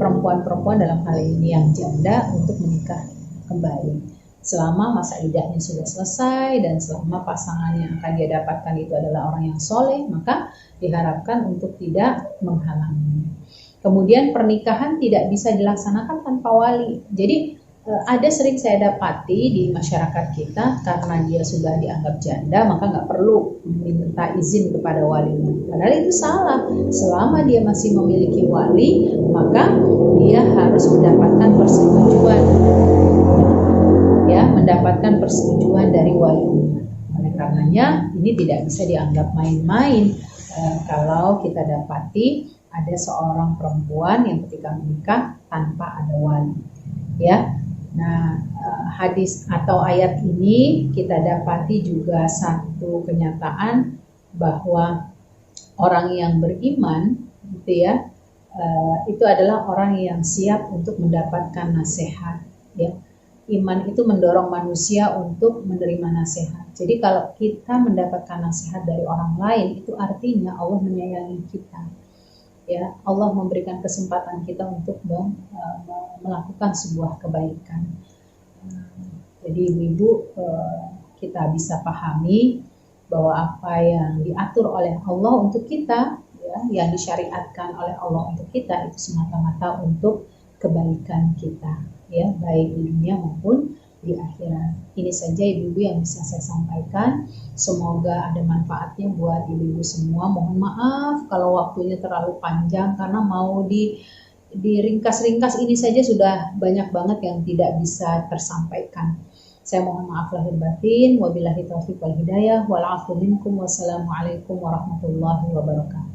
perempuan-perempuan dalam hal ini yang janda untuk menikah kembali selama masa iddahnya sudah selesai dan selama pasangan yang akan dia dapatkan itu adalah orang yang soleh, maka diharapkan untuk tidak menghalanginya. Kemudian pernikahan tidak bisa dilaksanakan tanpa wali. Jadi ada sering saya dapati di masyarakat kita, karena dia sudah dianggap janda maka nggak perlu minta izin kepada walinya. Padahal itu salah. Selama dia masih memiliki wali, maka dia harus mendapatkan persetujuan, ya, mendapatkan persetujuan dari walinya. Oleh karenanya ini tidak bisa dianggap main-main kalau kita dapati ada seorang perempuan yang ketika menikah tanpa ada wali, ya. Nah, hadis atau ayat ini kita dapati juga satu kenyataan bahwa orang yang beriman, gitu ya, itu adalah orang yang siap untuk mendapatkan nasihat. Ya, iman itu mendorong manusia untuk menerima nasihat. Jadi kalau kita mendapatkan nasihat dari orang lain, itu artinya Allah menyayangi kita. Ya, Allah memberikan kesempatan kita untuk melakukan sebuah kebaikan. Jadi ibu, kita bisa pahami bahwa apa yang diatur oleh Allah untuk kita, ya, yang disyariatkan oleh Allah untuk kita itu semata-mata untuk kebaikan kita, ya, baik di dunia maupun di akhirat. Ini saja ibu-ibu yang bisa saya sampaikan. Semoga ada manfaatnya buat ibu-ibu semua. Mohon maaf kalau waktunya terlalu panjang karena mau diringkas-ringkas ini saja sudah banyak banget yang tidak bisa tersampaikan. Saya mohon maaf lahir batin. Wabillahi taufiq wal hidayah. Wal afu minkum. Wassalamualaikum warahmatullahi wabarakatuh.